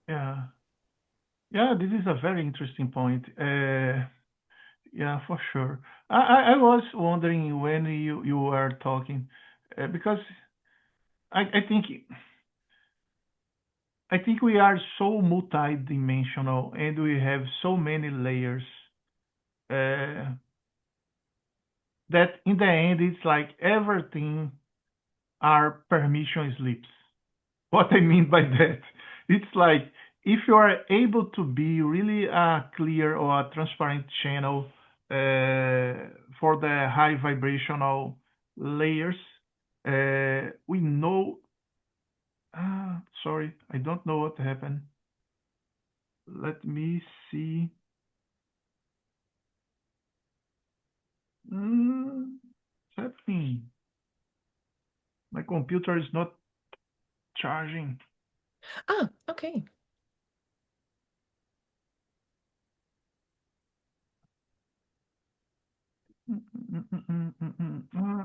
Yeah. Yeah, this is a very interesting point. Yeah, for sure. I was wondering when you were talking, because I I think we are so multidimensional and we have so many layers, uh, that in the end it's like everything are permission slips. What I mean by that, it's like if you are able to be really a clear or a transparent channel, for the high vibrational layers, we know. Sorry, I don't know what happened. Let me see. What's happening? My computer is not charging. Ah, okay.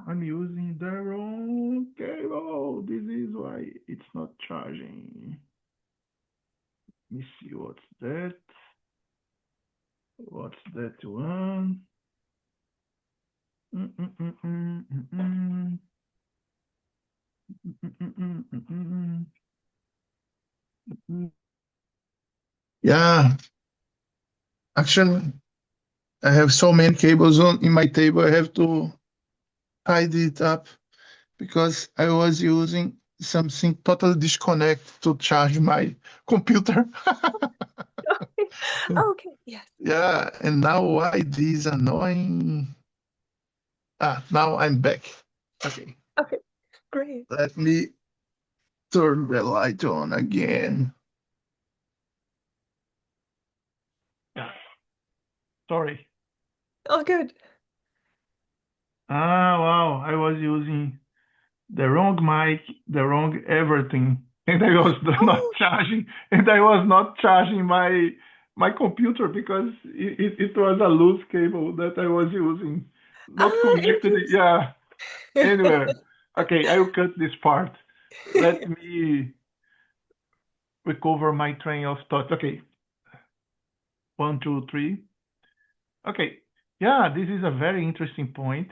I'm using the wrong cable. This is why it's not charging. Let me see what's that. What's that one? Yeah, actually, I have so many cables on in my table. I have to tidy it up because I was using something totally disconnect to charge my computer. Okay, yes. Yeah, and now why this annoying? Now I'm back. Okay, Okay, great. let me turn the light on again. Yeah, sorry. Oh, good. Ah, wow. I was using the wrong mic, the wrong everything, and I was not Oh, charging, and I was not charging my computer because it was a loose cable that I was using, not connected. interesting. Yeah. Anyway, okay, I will cut this part. Let me recover my train of thought. Okay, one, two, three. Okay, yeah, this is a very interesting point.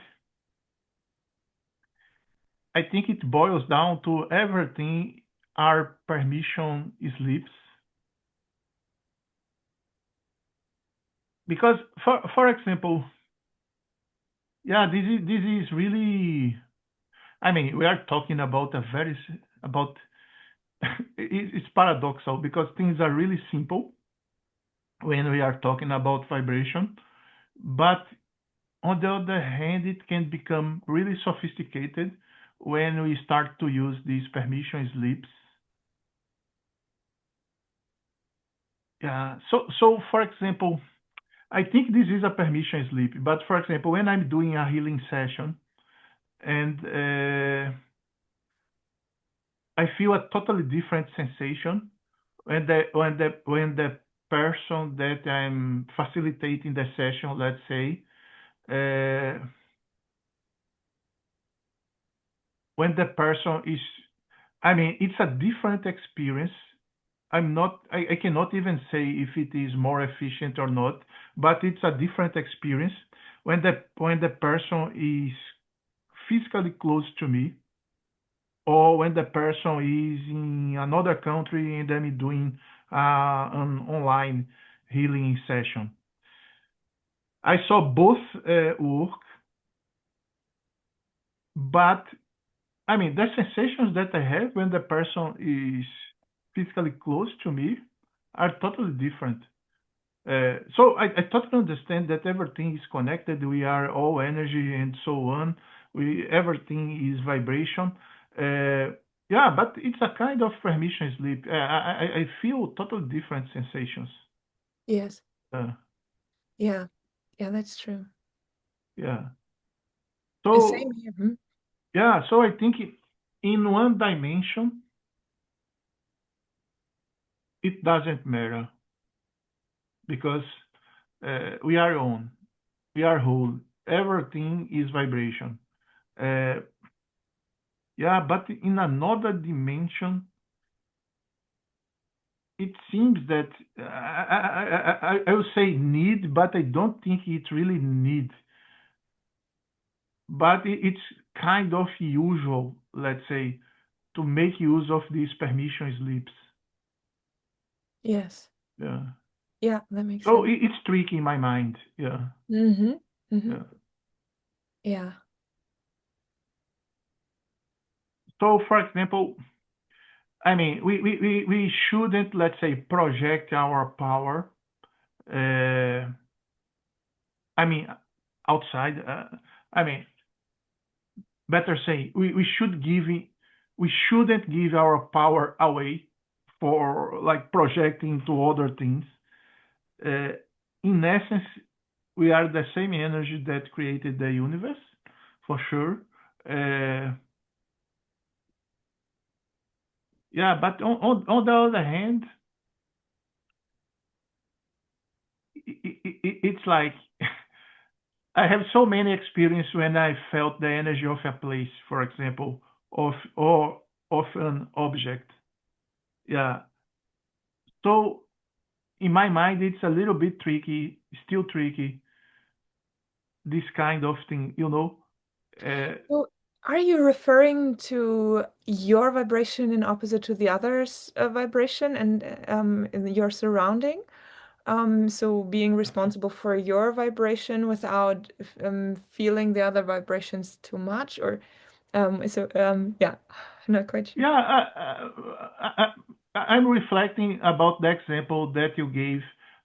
I think it boils down to everything our permission slips. Because, for example, yeah, this is really. I mean, we are talking about a very about. It's paradoxal because things are really simple when we are talking about vibration, but on the other hand, it can become really sophisticated when we start to use these permission slips. Yeah. So for example, I think this is a permission slip, but for example, when I'm doing a healing session and I feel a totally different sensation when the person that I'm facilitating the session, let's say, uh, when the person is, I mean, it's a different experience. I cannot even say if it is more efficient or not, but it's a different experience when the person is physically close to me, or when the person is in another country and I'm doing an online healing session. I saw both work, but I mean, the sensations that I have when the person is physically close to me are totally different. So I totally understand that everything is connected. We are all energy and so on. Everything is vibration. Uh, yeah, but it's a kind of permission sleep. I feel totally different sensations. Yes. Uh, Yeah. Yeah, that's true. yeah. Same So here. yeah. So I think in one dimension it doesn't matter because we are on. We are whole. Everything is vibration. Uh, yeah, but in another dimension, it seems that I will say need, but I don't think it really need. But it's kind of usual, let's say, to make use of these permission slips. Yes. Yeah. Yeah, that makes So sense. it's tricky in my mind. Yeah. Mm-hmm. Mm-hmm. Yeah. Yeah. So for example, I mean, we shouldn't, let's say, project our power. Uh, I mean, outside. I mean, better say, we shouldn't give our power away for like projecting to other things. Uh, in essence, we are the same energy that created the universe, for sure. Uh, yeah, but on the other hand, it's like I have so many experience when I felt the energy of a place, for example, of an object. Yeah. So in my mind, it's a little bit tricky, still tricky, this kind of thing, you know. Uh, So, are you referring to your vibration in opposite to the other's vibration and in your surrounding? So being responsible for your vibration without feeling the other vibrations too much, or yeah, I'm not quite sure. yeah, I'm reflecting about the example that you gave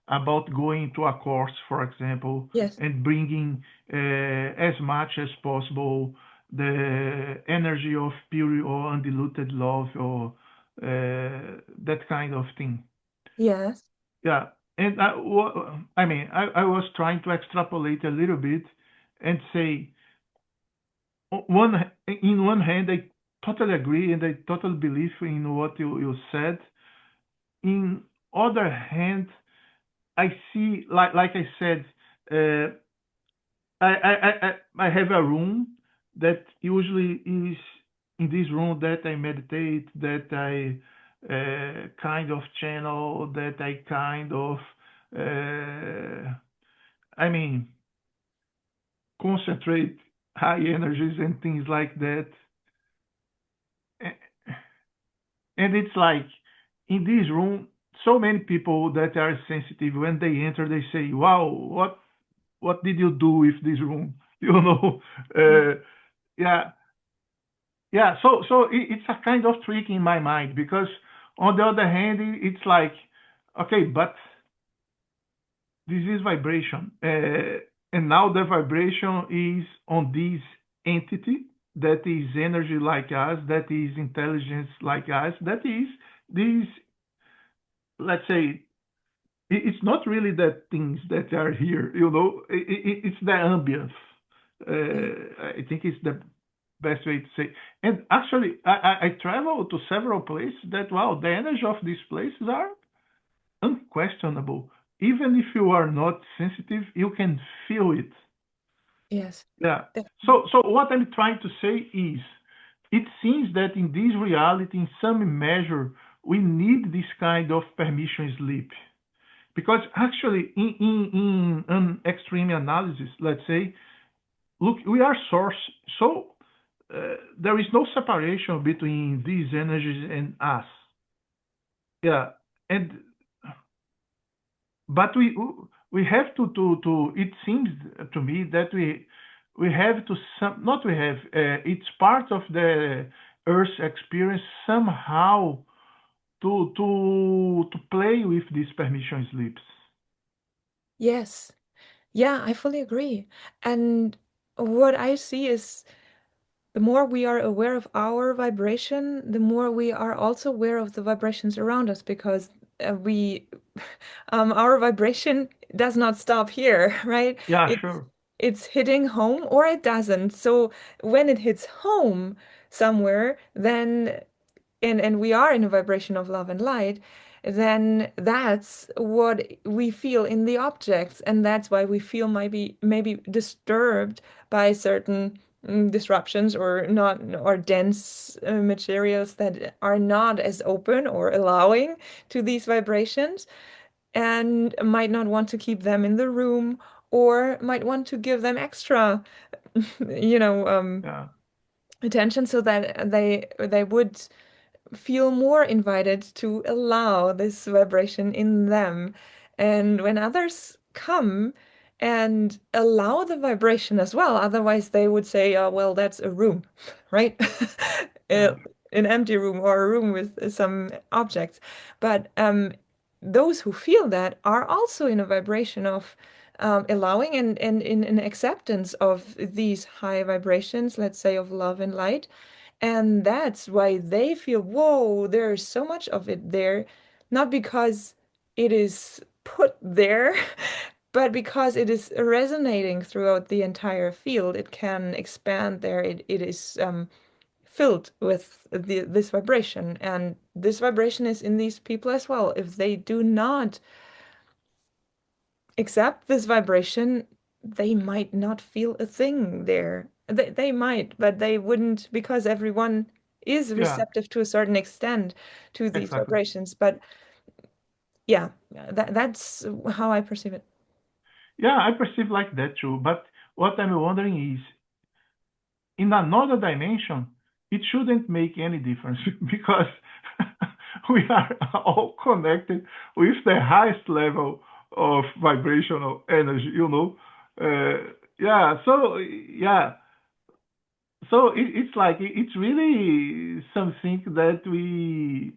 about going to a course, for example, Yes. and bringing as much as possible the energy of pure or undiluted love or that kind of thing. Yes. Yeah, and I mean, I was trying to extrapolate a little bit and say, one in one hand, I totally agree and I totally believe in what you said. In other hand, I see, like I said, uh, I have a room that usually is in this room that I meditate, that I kind of channel, that I kind of, I mean, concentrate high energies and things like that. And it's like in this room, so many people that are sensitive when they enter, they say, "Wow, what did you do with this room?" You know, Mm. uh, yeah, yeah. So it's a kind of trick in my mind because on the other hand, it's like, okay, but this is vibration, and now the vibration is on this entity that is energy like us, that is intelligence like us, that is this, let's say, it's not really the things that are here, you know, it's the ambience. Yeah. I think it's the best way to say. And actually, I travel to several places that, wow, the energy of these places are unquestionable. Even if you are not sensitive, you can feel it. Yes. Yeah. Definitely. So what I'm trying to say is, it seems that in this reality, in some measure, we need this kind of permission slip. Because actually, in an extreme analysis, let's say, look, we are source. So there is no separation between these energies and us. Yeah. And but we have to it seems to me that we have to some not we have it's part of the earth's experience somehow to play with these permission slips. Yes. Yeah, I fully agree. And what I see is the more we are aware of our vibration, the more we are also aware of the vibrations around us because we our vibration does not stop here, right? Yeah, It's sure. it's hitting home or it doesn't. So when it hits home somewhere, then and we are in a vibration of love and light, then that's what we feel in the objects, and that's why we feel maybe disturbed by certain disruptions or not or dense materials that are not as open or allowing to these vibrations and might not want to keep them in the room or might want to give them extra you know Yeah, attention so that they would feel more invited to allow this vibration in them. And when others come and allow the vibration as well, otherwise they would say, oh, well, that's a room, right? Uh, yeah, an empty room or a room with some objects. But those who feel that are also in a vibration of allowing and in an acceptance of these high vibrations, let's say of love and light, and that's why they feel, whoa, there's so much of it there, not because it is put there, but because it is resonating throughout the entire field. It can expand there. It is filled with this vibration. And this vibration is in these people as well. If they do not accept this vibration, they might not feel a thing there. They might, but they wouldn't because everyone is yeah, receptive to a certain extent to these exactly. vibrations. But yeah, that's how I perceive it. Yeah, I perceive like that too. But what I'm wondering is, in another dimension, it shouldn't make any difference because we are all connected with the highest level of vibrational energy, you know. Yeah, so yeah, so it's like it's really something that we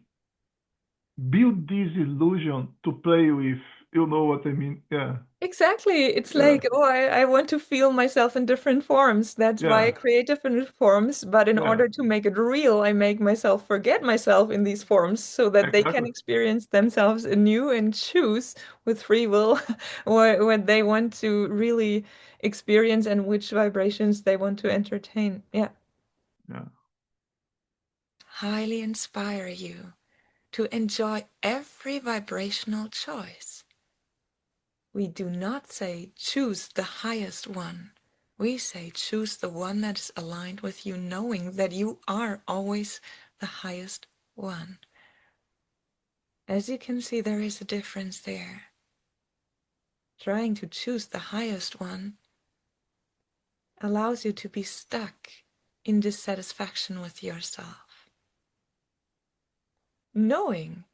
build this illusion to play with. you know what I mean. Yeah, Exactly. It's yeah, like, oh, I want to feel myself in different forms. That's why I yeah, create different forms. But in yeah, order to make it real, I make myself forget myself in these forms so that they can exactly. experience themselves anew and choose with free will what they want to really experience and which vibrations they want to entertain. Yeah. Yeah. Highly inspire you to enjoy every vibrational choice. We do not say choose the highest one. We say choose the one that is aligned with you, knowing that you are always the highest one. As you can see, there is a difference there. Trying to choose the highest one allows you to be stuck in dissatisfaction with yourself. Knowing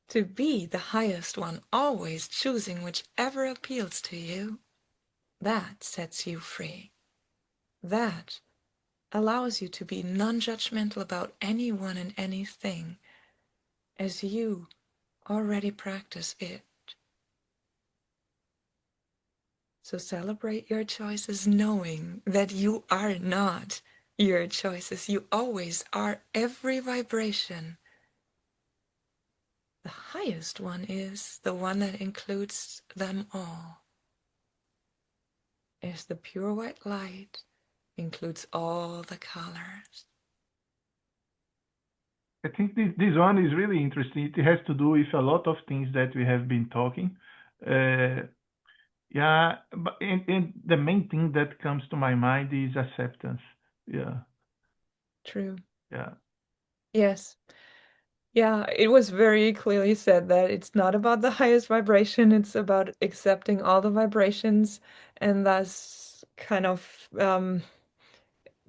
to be the highest one, always choosing whichever appeals to you, that sets you free. That allows you to be non-judgmental about anyone and anything, as you already practice it. So celebrate your choices, knowing that you are not your choices. You always are every vibration. The highest one is the one that includes them all. As the pure white light includes all the colors. I think this one is really interesting. It has to do with a lot of things that we have been talking. Uh, yeah, but and the main thing that comes to my mind is acceptance. Yeah, True. yeah, Yes. Yeah, it was very clearly said that it's not about the highest vibration, it's about accepting all the vibrations and thus kind of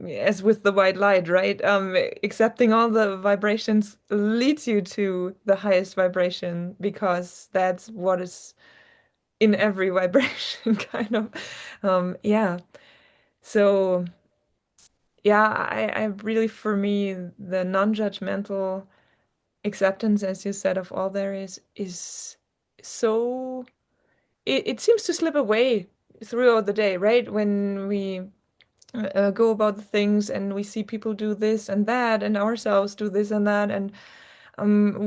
as with the white light, right? Accepting all the vibrations leads you to the highest vibration because that's what is in every vibration, kind of. Yeah. So yeah, I really, for me, the non-judgmental acceptance, as you said, of all there is so it seems to slip away throughout the day, right? When we go about the things and we see people do this and that and ourselves do this and that and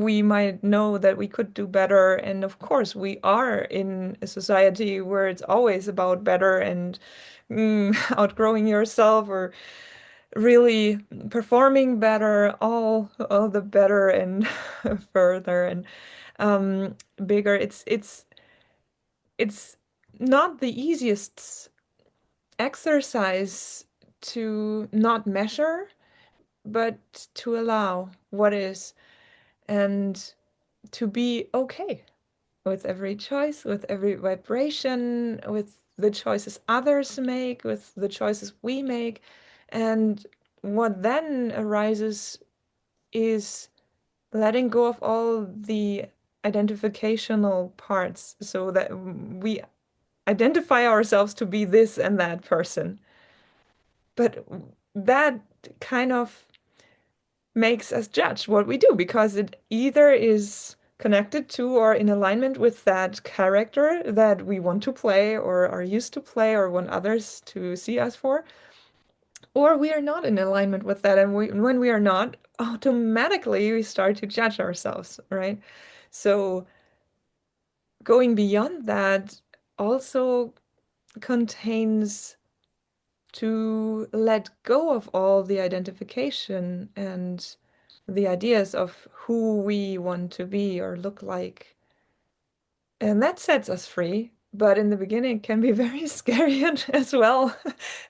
we might know that we could do better. And of course, we are in a society where it's always about better and outgrowing yourself or really performing better, all the better and further and bigger. It's not the easiest exercise to not measure, but to allow what is and to be okay with every choice, with every vibration, with the choices others make, with the choices we make. And what then arises is letting go of all the identificational parts so that we identify ourselves to be this and that person. But that kind of makes us judge what we do because it either is connected to or in alignment with that character that we want to play or are used to play or want others to see us for, or we are not in alignment with that. And when we are not, automatically we start to judge ourselves, right? So going beyond that also contains to let go of all the identification and the ideas of who we want to be or look like. And that sets us free. But in the beginning, it can be very scary as well,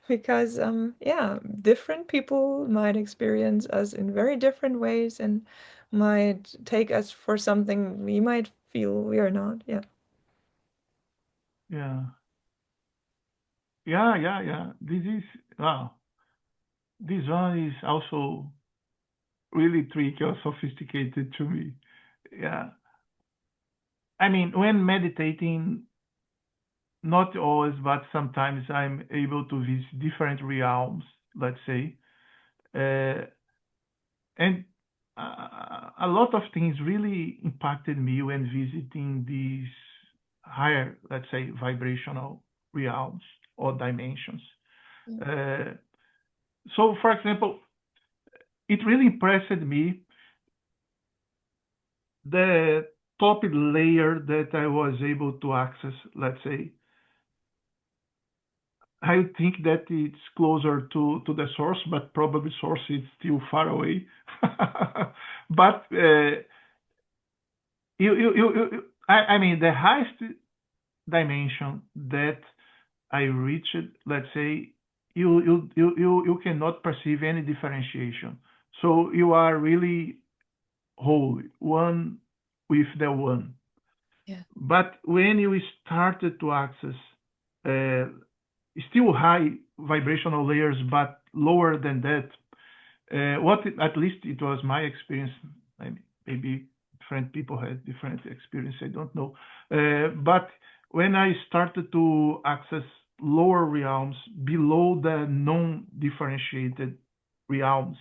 because yeah, different people might experience us in very different ways and might take us for something we might feel we are not. Yeah. yeah, yeah, yeah, yeah. This is wow. This one is also really tricky or sophisticated to me. Yeah, I mean, when meditating, not always, but sometimes I'm able to visit different realms, let's say, uh, and a lot of things really impacted me when visiting these higher, let's say, vibrational realms or dimensions. Yeah. Uh, so, for example, it really impressed me the top layer that I was able to access, let's say. I think that it's closer to the source, but probably source is still far away. But I mean, the highest dimension that I reached, let's say, you cannot perceive any differentiation. So you are really whole, one with the one. Yeah. But when you started to access uh, still high vibrational layers, but lower than that, at least it was my experience. Maybe different people had different experience. I don't know. But when I started to access lower realms below the non-differentiated realms,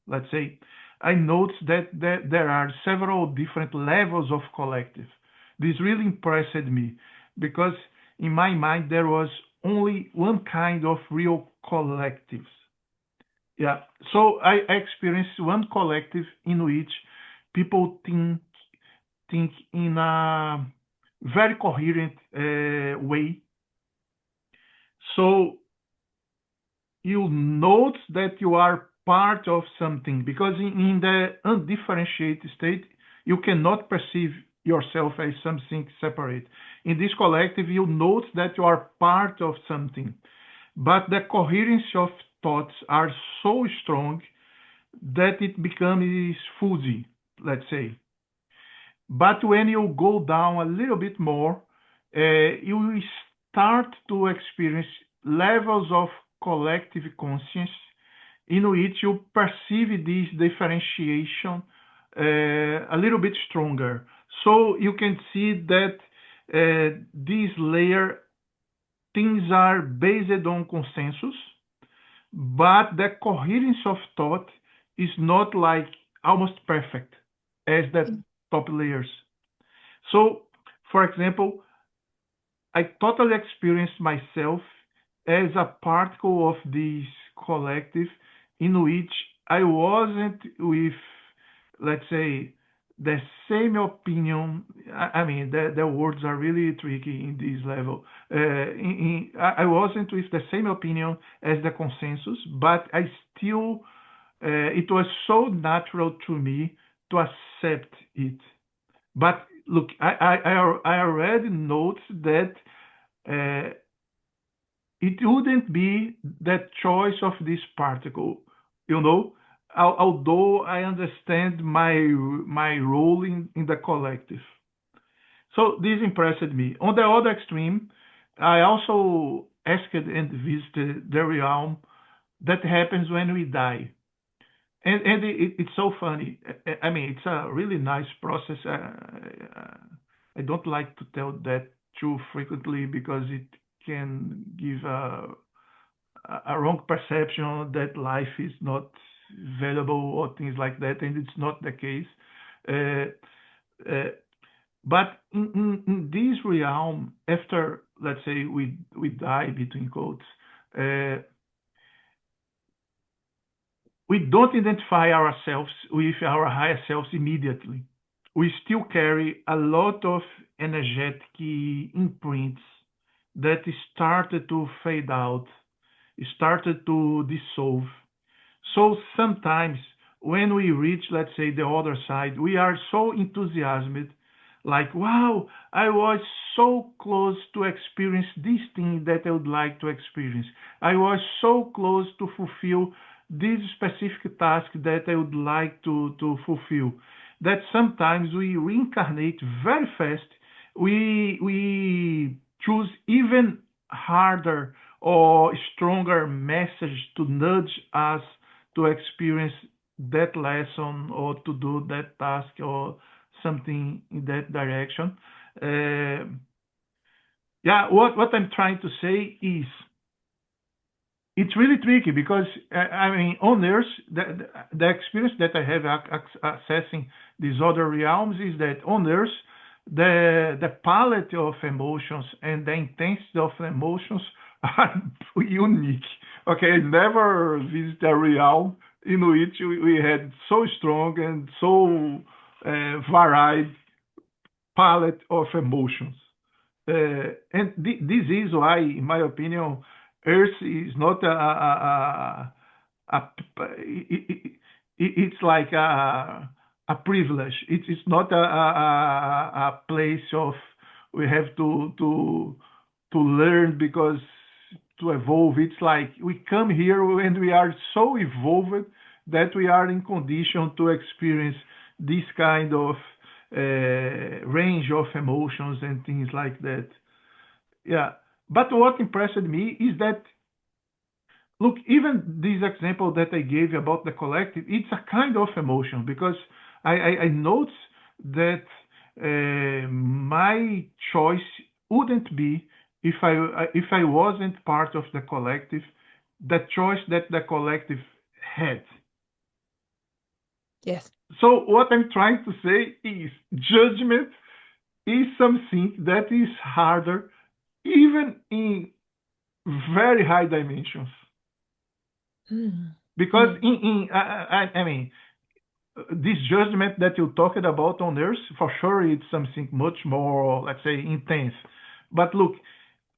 let's say, I noticed that there are several different levels of collective. This really impressed me because in my mind there was only one kind of real collectives. Yeah. So I experienced one collective in which people think in a very coherent way. So you note that you are part of something because in the undifferentiated state you cannot perceive yourself as something separate. In this collective, you note that you are part of something, but the coherence of thoughts are so strong that it becomes fuzzy, let's say. But when you go down a little bit more, you start to experience levels of collective conscience in which you perceive this differentiation a little bit stronger. So you can see that this layer things are based on consensus, but the coherence of thought is not like almost perfect as the top layers. So, for example, I totally experienced myself as a particle of this collective in which I wasn't with, let's say, the same opinion. I mean, the words are really tricky in this level. I wasn't with the same opinion as the consensus, but I still, it was so natural to me to accept it. But look, I already noticed that uh, it wouldn't be the choice of this particle, you know, although I understand my role in the collective. So this impressed me. On the other extreme, I also asked and visited the realm that happens when we die. And it's so funny. I mean, it's a really nice process. I don't like to tell that too frequently because it can give a wrong perception that life is not valuable or things like that, and it's not the case. Uh, uh, but in this realm, after let's say we die between quotes, uh, we don't identify ourselves with our higher selves immediately. We still carry a lot of energetic imprints that started to fade out, started to dissolve. So sometimes when we reach, let's say, the other side, we are so enthusiastic, like, wow, I was so close to experience this thing that I would like to experience. I was so close to fulfill this specific task that I would like to fulfill. That sometimes we reincarnate very fast. We choose even harder or stronger message to nudge us to experience that lesson or to do that task or something in that direction. Uh, yeah, what I'm trying to say is it's really tricky because I mean on Earth the experience that I have accessing these other realms is that on Earth the palette of emotions and the intensity of the emotions are unique. Okay, I never visited a realm in which we had so strong and so varied palette of emotions. And this is why, in my opinion, Earth is not a it's like a privilege. It's not a place of we have to learn because to evolve. It's like we come here and we are so evolved that we are in condition to experience this kind of range of emotions and things like that. Yeah. But what impressed me is that, look, even this example that I gave about the collective, it's a kind of emotion because I noticed that my choice wouldn't be if I wasn't part of the collective, the choice that the collective had. Yes. So what I'm trying to say is judgment is something that is harder even in very high dimensions. Mm. Because Mm. I mean, this judgment that you talked about on Earth, for sure, it's something much more, let's say, intense. But look,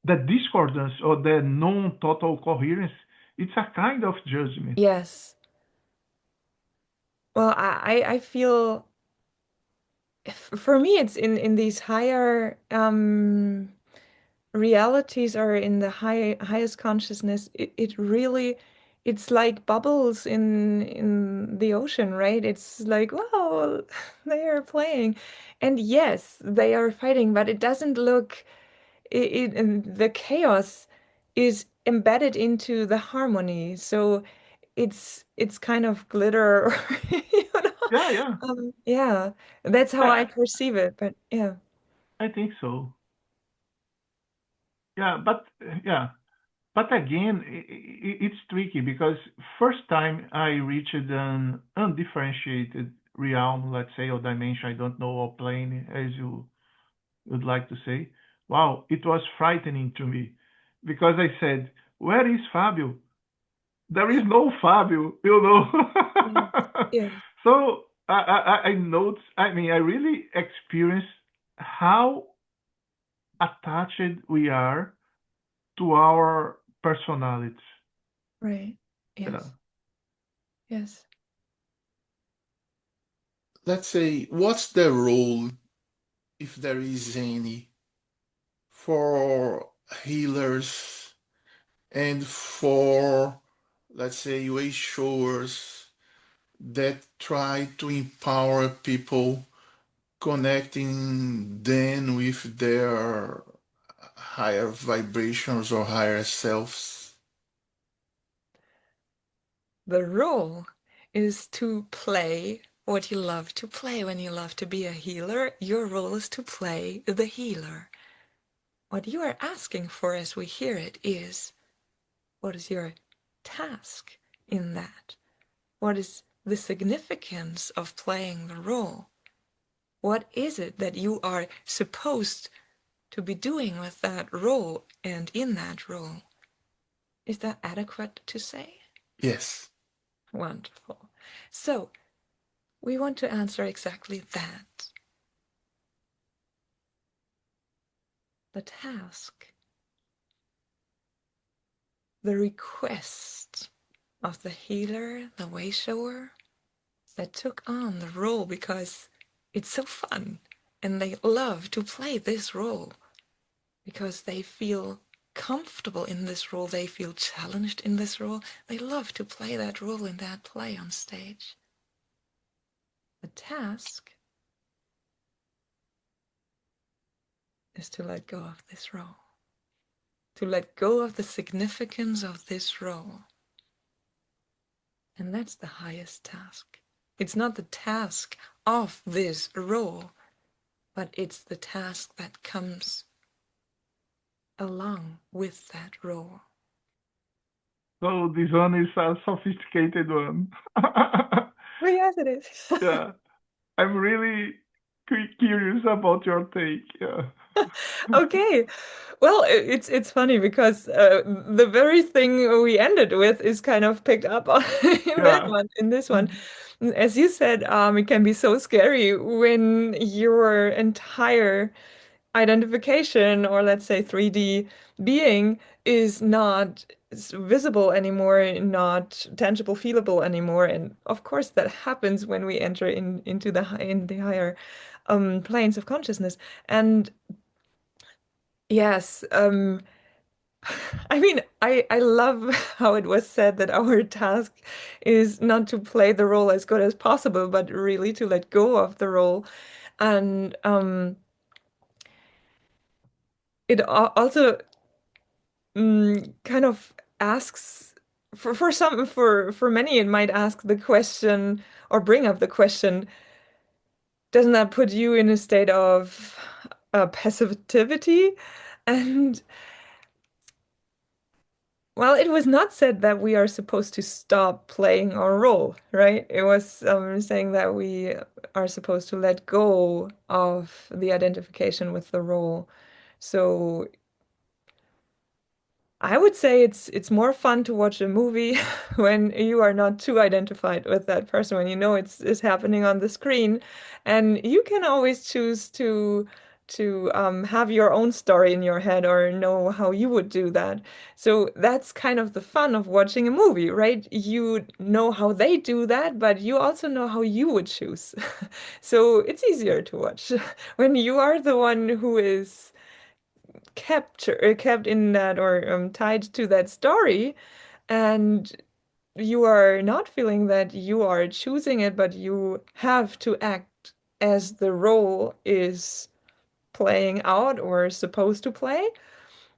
the discordance or the non-total coherence, it's a kind of judgment. Yes. Well, I feel for me it's in these higher realities or in the highest consciousness, it really it's like bubbles in the ocean, right? It's like, wow, they are playing. And yes, they are fighting, but it doesn't look and the chaos is embedded into the harmony. So it's kind of glitter, you know. Yeah, yeah, Yeah, that's how I yeah, perceive it. But yeah. I think so. Yeah, but yeah, but again, it's tricky because first time I reached an undifferentiated realm, let's say, or dimension, I don't know, or plane, as you would like to say. Wow, it was frightening to me because I said, "Where is Fabio? There is no Fabio, you know." Yes. Yes. So I note, I mean, I really experienced how attached we are to our personalities. Right. Yeah. Yes. Yes. Let's say, what's the role, if there is any, for healers and for, let's say, way showers that try to empower people, connecting them with their higher vibrations or higher selves? The role is to play what you love to play. When you love to be a healer, your role is to play the healer. What you are asking for as we hear it is, what is your task in that? What is the significance of playing the role? What is it that you are supposed to be doing with that role and in that role? Is that adequate to say? Yes. Wonderful. So, we want to answer exactly that. The task, the request of the healer, the way shower, that took on the role because it's so fun and they love to play this role because they feel comfortable in this role, they feel challenged in this role, they love to play that role in that play on stage. The task is to let go of this role, to let go of the significance of this role. And that's the highest task. It's not the task of this role, but it's the task that comes along with that role. So this one is a sophisticated one. Oh, yes, it is. Yeah. I'm really. curious about your take. Yeah. Okay. Well, it's funny because the very thing we ended with is kind of picked up on in that Yeah. one, in this one. As you said, it can be so scary when your entire identification, or let's say 3D being, is not visible anymore, not tangible, feelable anymore. And of course, that happens when we enter into in the higher planes of consciousness. And yes, I mean, I love how it was said that our task is not to play the role as good as possible, but really to let go of the role. And it also kind of asks for some for many it might ask the question or bring up the question, doesn't that put you in a state of passivity? And well, it was not said that we are supposed to stop playing our role, right? It was saying that we are supposed to let go of the identification with the role. So I would say it's more fun to watch a movie when you are not too identified with that person, when you know it's happening on the screen, and you can always choose to have your own story in your head or know how you would do that. So that's kind of the fun of watching a movie, right? You know how they do that, but you also know how you would choose. So it's easier to watch when you are the one who is kept in that or tied to that story, and you are not feeling that you are choosing it, but you have to act as the role is playing out or supposed to play,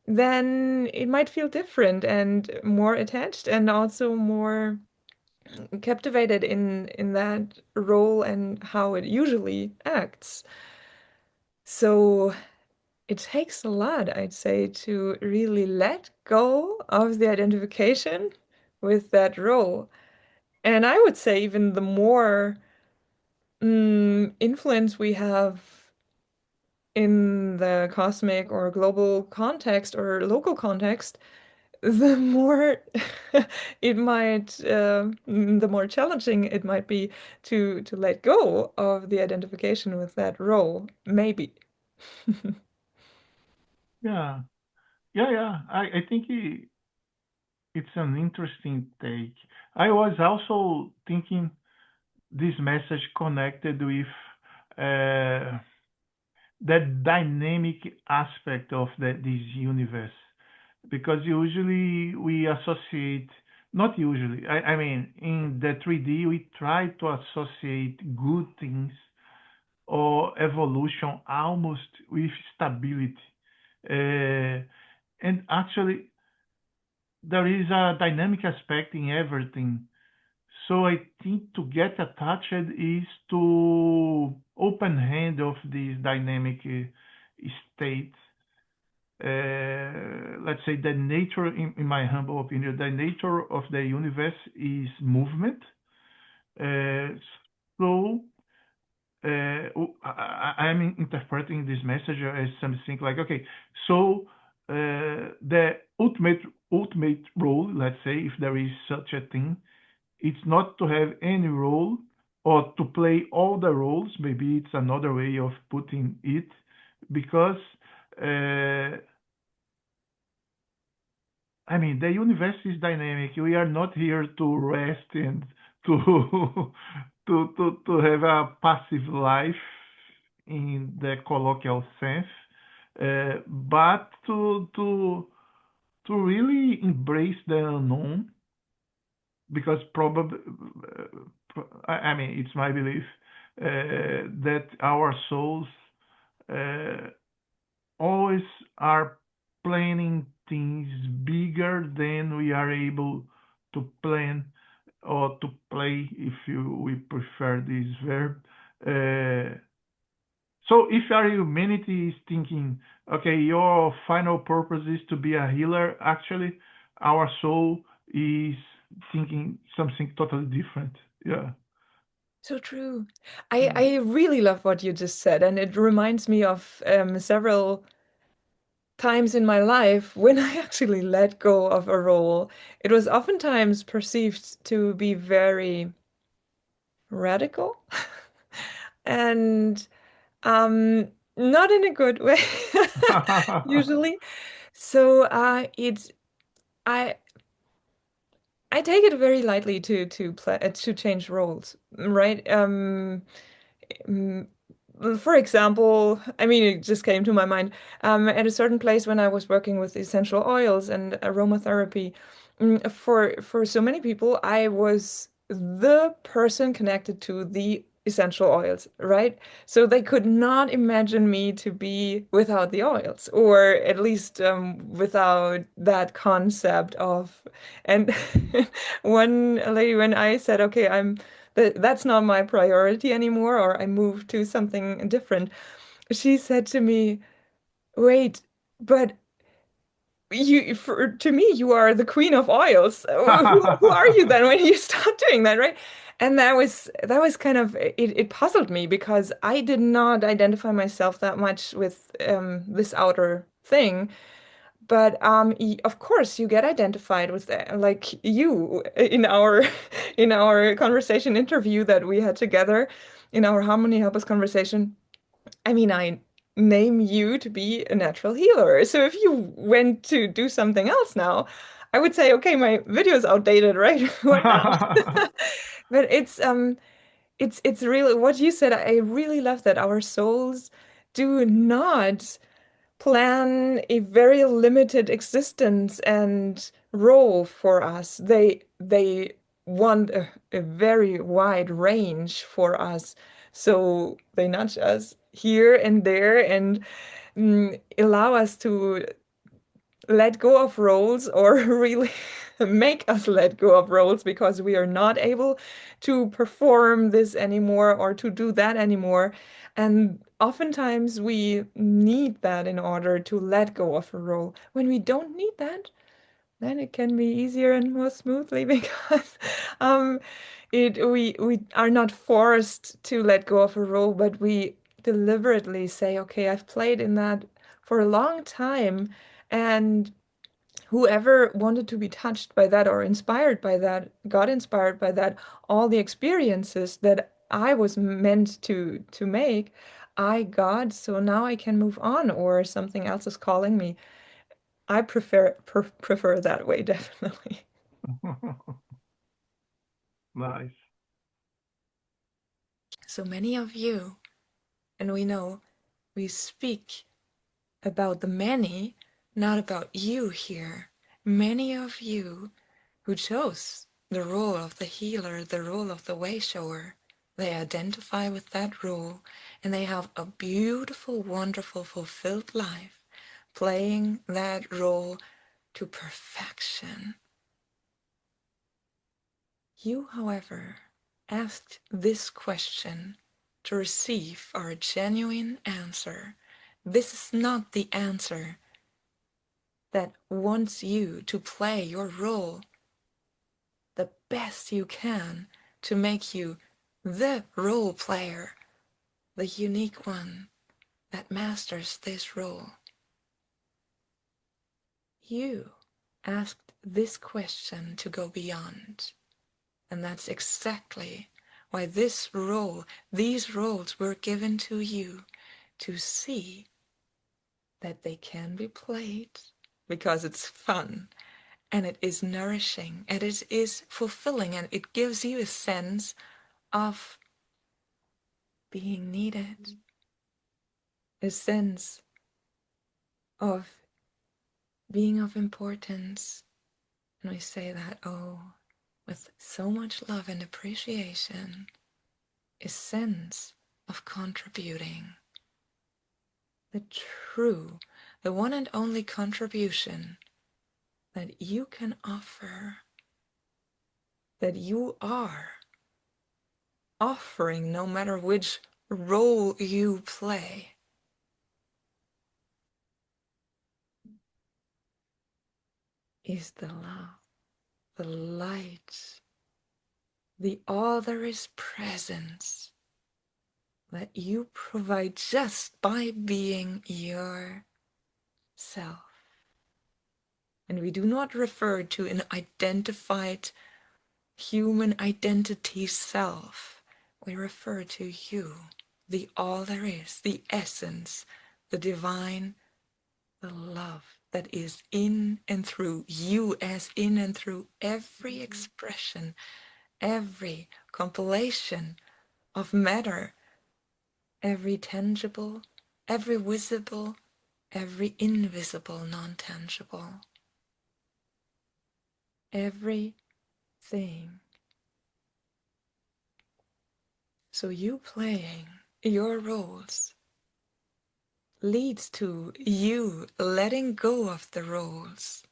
then it might feel different and more attached and also more captivated in that role and how it usually acts. So it takes a lot, I'd say, to really let go of the identification with that role. And I would say even the more influence we have in the cosmic or global context or local context, the more the more challenging it might be to let go of the identification with that role, maybe. Yeah. Yeah. Yeah. I think it's an interesting take. I was also thinking this message connected with uh, that dynamic aspect of this universe, because usually we associate, not usually, I mean, in the 3D, we try to associate good things or evolution almost with stability. Uh, and actually, there is a dynamic aspect in everything. So I think to get attached is to open hand of this dynamic state. Let's say the nature, in my humble opinion, the nature of the universe is movement. Uh, so I'm interpreting this message as something like, okay, so the ultimate role, let's say, if there is such a thing, it's not to have any role or to play all the roles. Maybe it's another way of putting it, because uh, I mean, the universe is dynamic. We are not here to rest and to to have a passive life in the colloquial sense, but to really embrace the unknown, because probably, I mean, it's my belief that our souls uh, always are planning things bigger than we are able to plan or to play, if we prefer this verb. Uh, so if our humanity is thinking, okay, your final purpose is to be a healer, actually, our soul is thinking something totally different. Yeah. So true. Mm. I really love what you just said, and it reminds me of several times in my life when I actually let go of a role. It was oftentimes perceived to be very radical and not in a good way, usually. So I I take it very lightly to change roles, right? Mm, for example, I mean, it just came to my mind. At a certain place when I was working with essential oils and aromatherapy, for so many people, I was the person connected to the essential oils, right? So they could not imagine me to be without the oils, or at least without that concept of. And one lady, when I said, "Okay, that's not my priority anymore," or I moved to something different, she said to me, "Wait, but to me, you are the queen of oils. Who are you then when you stop doing that, right?" And that was kind of it puzzled me because I did not identify myself that much with this outer thing. But of course, you get identified with that, like you in our in our conversation interview that we had together, in our Harmony Help Us conversation. I mean, I name you to be a natural healer. So if you went to do something else now, I would say, okay, my video is outdated, right? What now? But it's really what you said. I really love that our souls do not plan a very limited existence and role for us. They want a very wide range for us. So they nudge us here and there and allow us to let go of roles or really make us let go of roles because we are not able to perform this anymore or to do that anymore. And oftentimes we need that in order to let go of a role. When we don't need that, then it can be easier and more smoothly because we are not forced to let go of a role, but we deliberately say, okay, I've played in that for a long time, and whoever wanted to be touched by that or inspired by that got inspired by that. All the experiences that I was meant to make, I got, so now I can move on, or something else is calling me. I prefer that way, definitely. Nice. So many of you, and we know we speak about the many, not about you here. Many of you who chose the role of the healer, the role of the way shower. They identify with that role and they have a beautiful, wonderful, fulfilled life playing that role to perfection. You, however, asked this question to receive our genuine answer. This is not the answer that wants you to play your role the best you can to make you the role player, the unique one that masters this role. You asked this question to go beyond, and that's exactly why this role, these roles were given to you to see that they can be played because it's fun and it is nourishing and it is fulfilling and it gives you a sense of being needed, a sense of being of importance. And we say that, oh, with so much love and appreciation, a sense of contributing. The true, the one and only contribution that you can offer, that you are offering no matter which role you play, is the love, the light, the all there is presence that you provide just by being yourself. And we do not refer to an identified human identity self. We refer to you, the all there is, the essence, the divine, the love that is in and through you, as in and through every expression, every compilation of matter, every tangible, every visible, every invisible, non-tangible, everything. So you playing your roles leads to you letting go of the roles.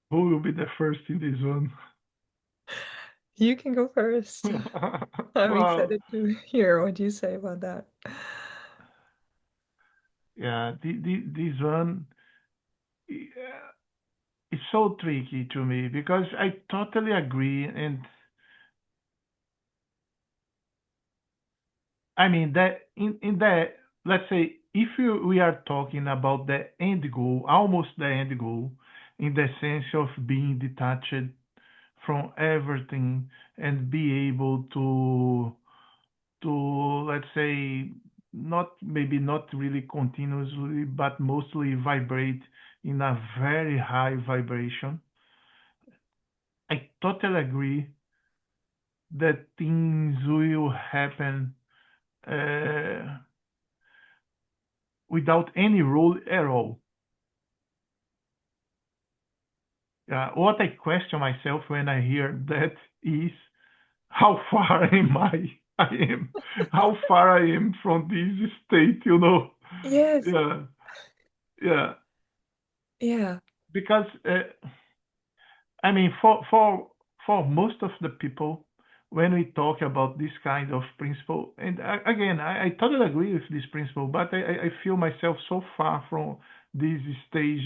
Who will be the first in this one? You can go first. I'm Well, excited to hear what you say about that. yeah, this one uh, is so tricky to me because I totally agree, and I mean that in the, let's say, if we are talking about the end goal, almost the end goal, in the sense of being detached from everything and be able to, let's say, not, maybe not really continuously but mostly vibrate in a very high vibration. I totally agree that things will happen uh, without any rule at all. What I question myself when I hear that is how far am I am, how far I am from this state. Yes, Yeah, yeah. yeah. Because I mean, for most of the people, when we talk about this kind of principle, and again, I totally agree with this principle, but I feel myself so far from this stage.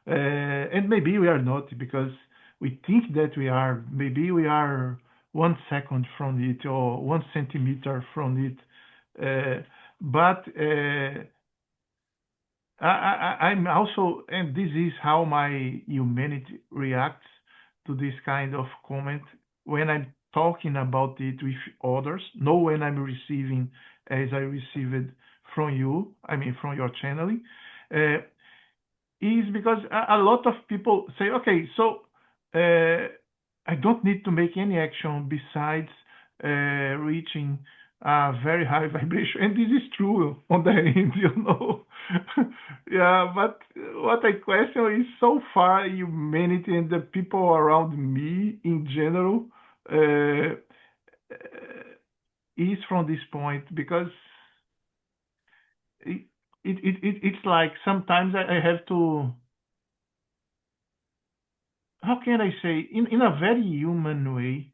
And maybe we are not because we think that we are. Maybe we are 1 second from it or 1 centimeter from it, but I'm also, and this is how my humanity reacts to this kind of comment when I'm talking about it with others, not when I'm receiving as I received from you, I mean, from your channeling, uh, is because a lot of people say, okay, so uh, I don't need to make any action besides reaching a very high vibration. And this is true on the end. Yeah, but what I question is so far humanity and the people around me in general is from this point because it, it's like sometimes I have to, how can I say, in a very human way.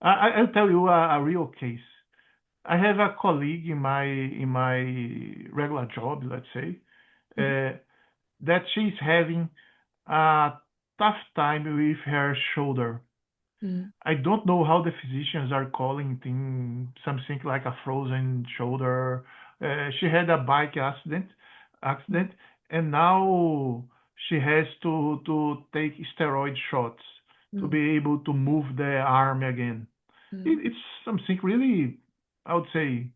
I'll tell you a real case. I have a colleague in my regular job, let's say, Mhm. that she's having a tough time with her shoulder. Mm, I don't know how the physicians are calling thing something like a frozen shoulder. She had a bike accident, mm, and now she has to take steroid shots to mm, be able to move the arm again. mm. It's something really, I would say,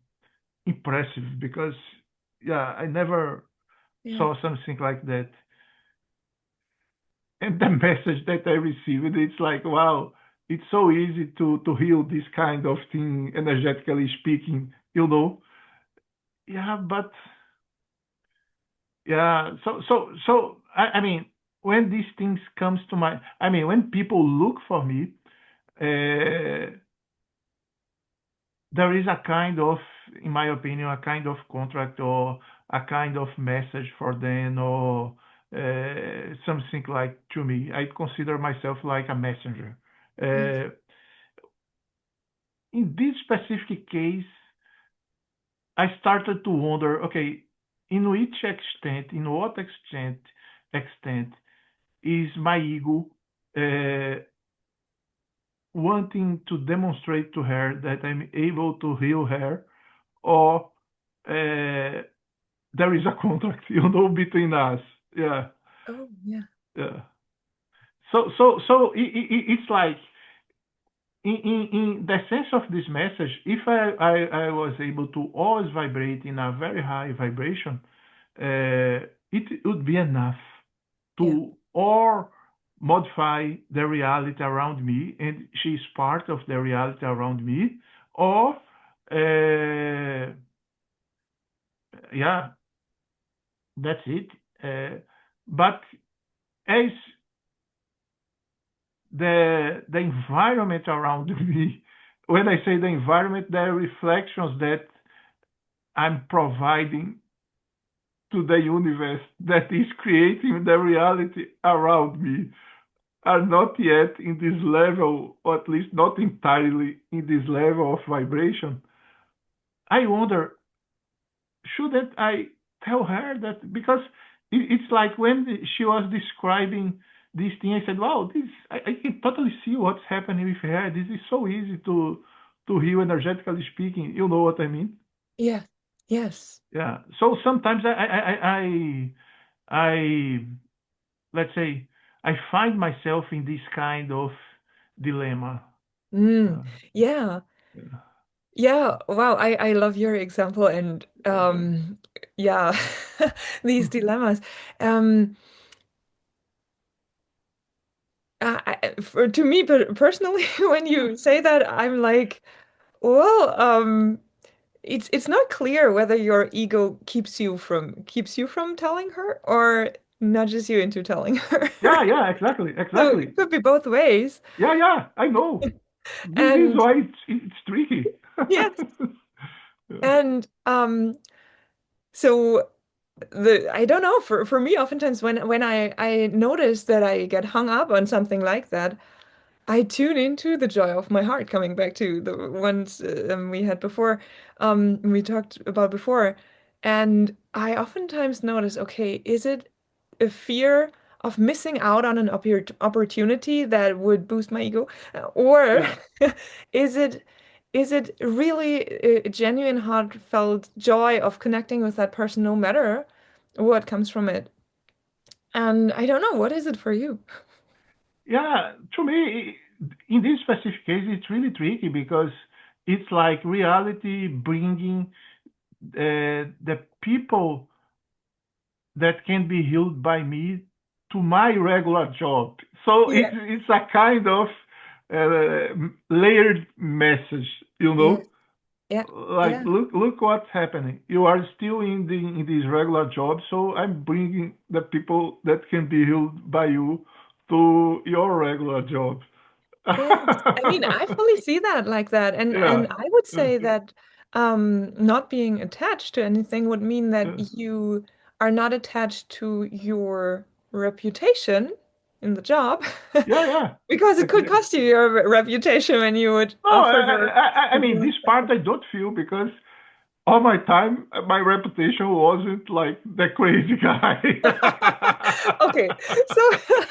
impressive because yeah, I never Yeah, saw something like that. And the message that I received, it's like, wow, it's so easy to heal this kind of thing, energetically speaking. Yeah, but yeah, so I mean, when these things comes to my, I mean, when people look for me, uh, there is a kind of, in my opinion, a kind of contract or a kind of message for them or something like to me. I consider myself like a messenger. yes. Uh, in this specific case, I started to wonder, okay, in what extent is my ego uh, wanting to demonstrate to her that I'm able to heal her, or uh, there is a contract, between us. Yeah, Oh, yeah. yeah. So it's like in the sense of this message, if I was able to always vibrate in a very high vibration, it would be enough Yeah. to or modify the reality around me, and she's part of the reality around me, or yeah, that's it. But as the environment around me, when I say the environment, the reflections that I'm providing to the universe that is creating the reality around me are not yet in this level, or at least not entirely in this level of vibration. I wonder, shouldn't I tell her that? Because it's like when she was describing this thing, I said, "Wow, this I can totally see what's happening with her. This is so easy to heal energetically speaking. You know what I mean?" Yeah. Yes. Yeah. So sometimes I let's say I find myself in this kind of dilemma. Mm. Uh, Yeah. yeah. Yeah. Wow. I love your example and yeah, these dilemmas. Um to me personally, when you say that, I'm like, well, it's not clear whether your ego keeps you from telling her or nudges you into telling her. Yeah, yeah, exactly, So it exactly. could be both ways. Yeah, yeah, I know. This is And why it's tricky. yes, Yeah, and so the I don't know, for me oftentimes when I notice that I get hung up on something like that, I tune into the joy of my heart, coming back to the ones we had before, we talked about before. And I oftentimes notice, okay, is it a fear of missing out on an opportunity that would boost my ego? Or yeah, is it really a genuine, heartfelt joy of connecting with that person, no matter what comes from it? And I don't know, what is it for you? yeah. To me, in this specific case, it's really tricky because it's like reality bringing the people that can be healed by me to my regular job. So Yeah. it's a kind of layered message, you Yes. know. Yeah. Like Yeah. look what's happening. You are still in this regular job, so I'm bringing the people that can be healed by you to your regular job. Yes. I mean, I fully see that like that. And Yeah, I would yeah, say that not being attached to anything would mean that yeah, you are not attached to your reputation in the job yeah, yeah. because it could Exactly. cost you your reputation when you would No, offer your I mean this part I don't feel because all my time my reputation wasn't like the crazy guy. Okay. So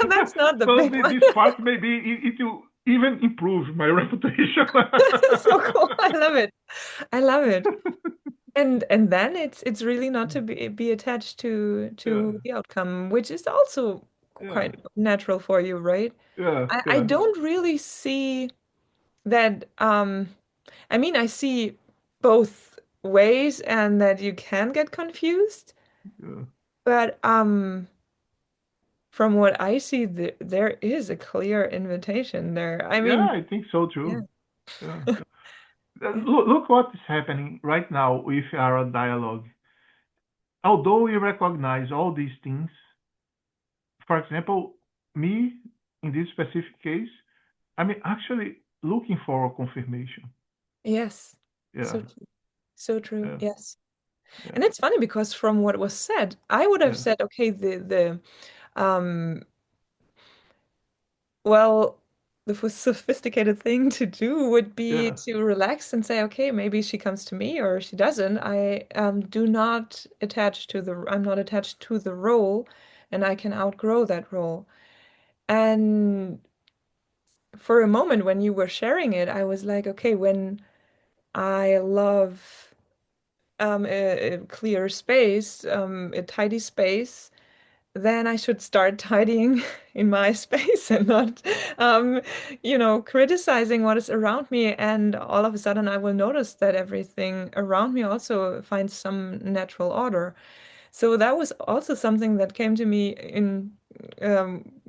that's not the So big one. this part maybe it will even improve my reputation. So cool. I love it. I love it. And then it's really not to be attached Yeah, to the outcome, which is also yeah, quite natural for you, right? yeah, I yeah, don't really see that I mean, I see both ways and that you can get confused, yeah. but from what I see, there is a clear invitation there. I Yeah, mean, I think so yeah. too. Yeah. Look what is happening right now with our dialogue. Although we recognize all these things, for example, me in this specific case, I'm actually looking for a confirmation. Yes. Yeah, So true. So true. yeah, Yes. yeah, And it's funny because from what was said, I would have yeah, said, okay, the um well, the sophisticated thing to do would be yeah, to relax and say, okay, maybe she comes to me or she doesn't. I do not attach to the I'm not attached to the role, and I can outgrow that role. And for a moment when you were sharing it, I was like, okay, when I love a clear space, a tidy space, then I should start tidying in my space and not, um, criticizing what is around me. And all of a sudden, I will notice that everything around me also finds some natural order. So that was also something that came to me in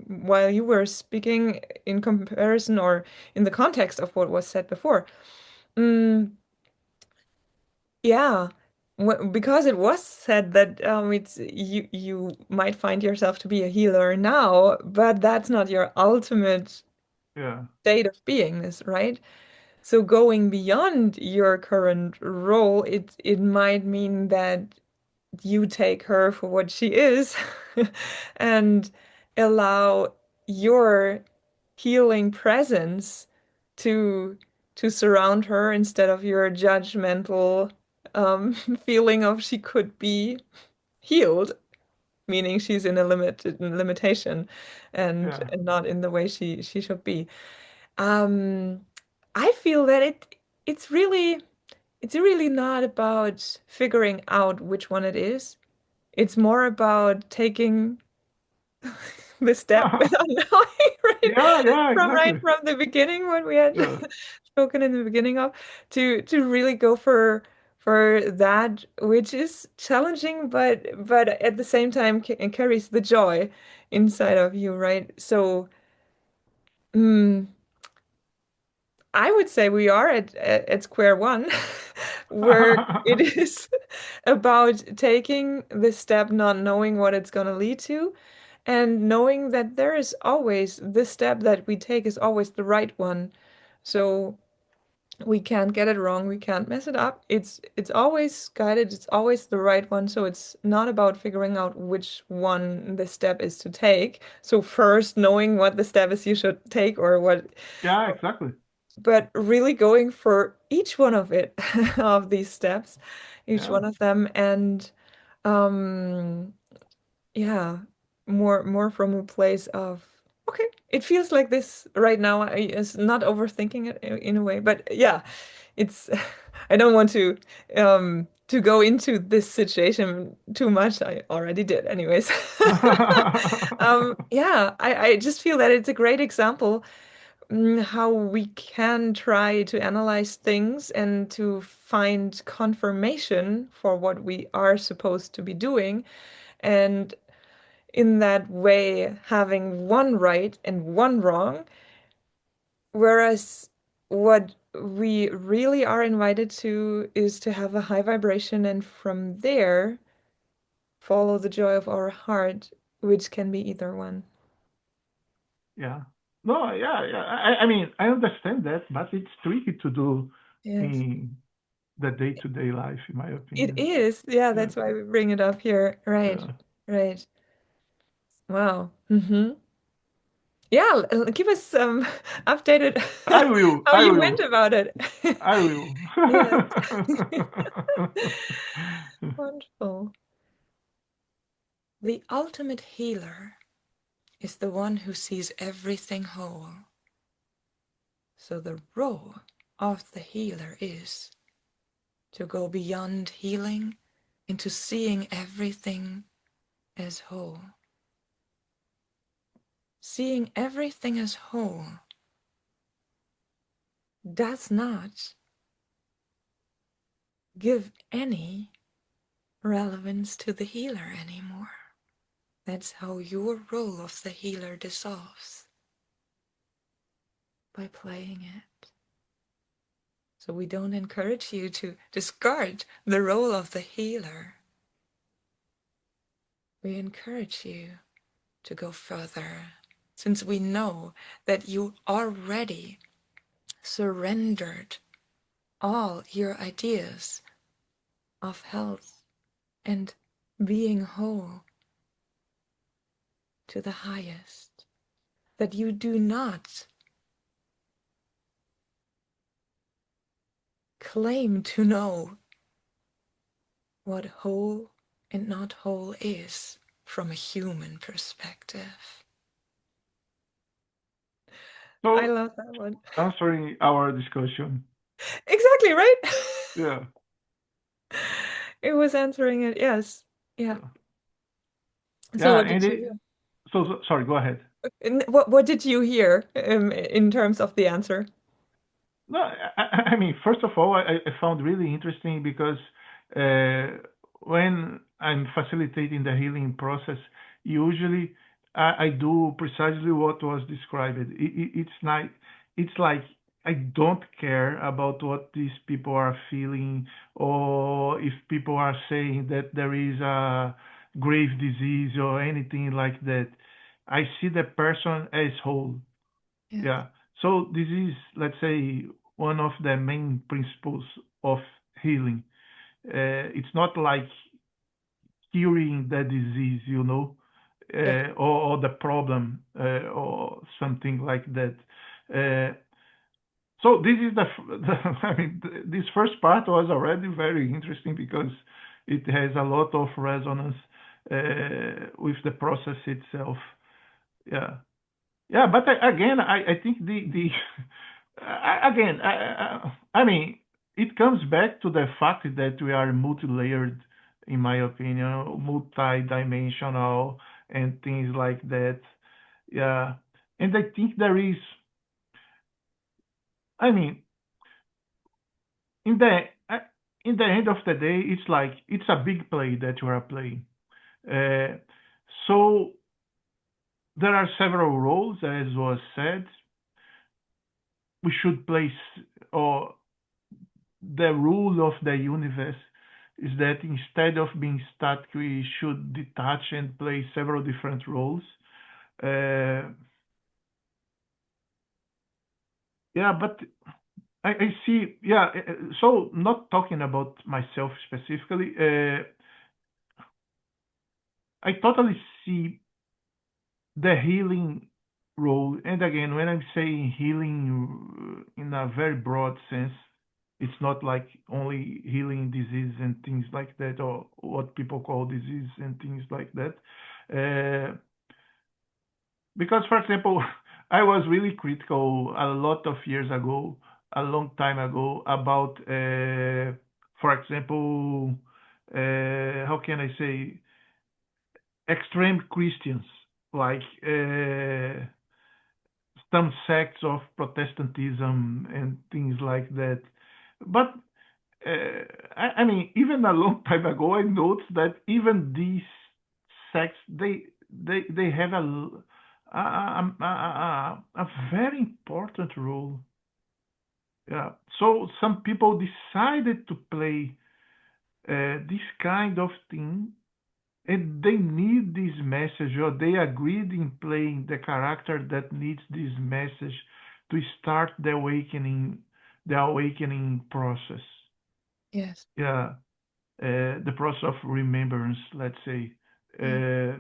while you were speaking in comparison or in the context of what was said before. Mm, yeah, because it was said that it's you might find yourself to be a healer now, but that's not your ultimate Yeah. state of beingness, right? So going beyond your current role, it might mean that you take her for what she is and allow your healing presence to to surround her instead of your judgmental feeling of she could be healed, meaning she's in a limitation Yeah. and not in the way she should be. Um, I feel that it's really not about figuring out which one it is. It's more about taking the step without knowing, right? Yeah, yeah, Right exactly. from the beginning, what we had Yeah. spoken in the beginning of, to really go for that, which is challenging, but at the same time carries the joy inside of you, right? So, mm, I would say we are at square one, where it is about taking this step, not knowing what it's going to lead to, and knowing that there is always the step that we take is always the right one. So we can't get it wrong, we can't mess it up. It's always guided, it's always the right one. So it's not about figuring out which one the step is to take. So first knowing what the step is you should take or what, Yeah, exactly. but really going for each one of it, of these steps, each Yeah. one of them, and um yeah, more from a place of okay, it feels like this right now. I is not overthinking it in a way, but yeah, it's I don't want to go into this situation too much. I already did anyways. Yeah, I just feel that it's a great example, how we can try to analyze things and to find confirmation for what we are supposed to be doing. And in that way, having one right and one wrong, whereas what we really are invited to is to have a high vibration and from there follow the joy of our heart, which can be either one. Yeah. No, yeah, yeah. I mean, I understand that, but it's tricky to do Yes. in the day-to-day life, in my It opinion. is. Yeah, Yeah. that's why we bring it up here. Right. Yeah. Right. Wow. Yeah, give us some updated I will. how I you went will. about it. I will. Yes. Wonderful. The ultimate healer is the one who sees everything whole. So the role of the healer is to go beyond healing into seeing everything as whole. Seeing everything as whole does not give any relevance to the healer anymore. That's how your role of the healer dissolves, by playing it. So we don't encourage you to discard the role of the healer. We encourage you to go further, since we know that you already surrendered all your ideas of health and being whole to the highest, that you do not claim to know what whole and not whole is from a human perspective. I So love that one. answering our discussion. Exactly, right? Yeah. It was answering it. Yes. Yeah. Yeah. So Yeah, what and did it, you sorry, go ahead. what did you hear in terms of the answer? No, I mean, first of all, I found really interesting because uh, when I'm facilitating the healing process, usually I do precisely what was described. It's like I don't care about what these people are feeling or if people are saying that there is a grave disease or anything like that. I see the person as whole. Yeah. Yeah. So this is, let's say, one of the main principles of healing. It's not like curing the disease, Yeah. or the problem, or something like that. Uh, so this is I mean, this first part was already very interesting because it has a lot of resonance with the process itself. Yeah. Yeah, but again, I think the again, I mean, it comes back to the fact that we are multi-layered, in my opinion, multi-dimensional and things like that. Yeah, and I think there is, I mean, in the uh, in the end of the day, it's like it's a big play that you are playing. Uh, so there are several roles, as was said. We should place or the rule of the universe is that instead of being static, we should detach and play several different roles. Uh, yeah, but I see. Yeah, so not talking about myself specifically, I totally see the healing role. And again, when I'm saying healing in a very broad sense, it's not like only healing disease and things like that, or what people call disease and things like that. Uh, because, for example, I was really critical a lot of years ago, a long time ago, about, for example, how can I say, extreme Christians, like some sects of Protestantism and things like that. But I mean, even a long time ago, I noticed that even these sects they have a very important role. Yeah. So some people decided to play this kind of thing and they need this message or they agreed in playing the character that needs this message to start the awakening process. Yes. Yeah, the process of remembrance, let's say. Yeah. uh,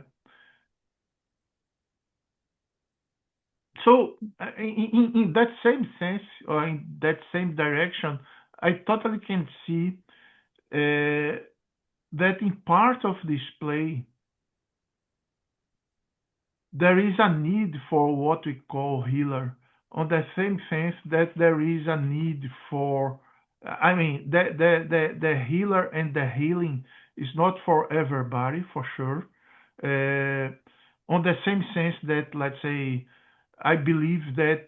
so in that same sense or in that same direction, I totally can see that in part of this play there is a need for what we call healer, on the same sense that there is a need for, I mean, the healer and the healing is not for everybody, for sure. On the same sense that, let's say, I believe that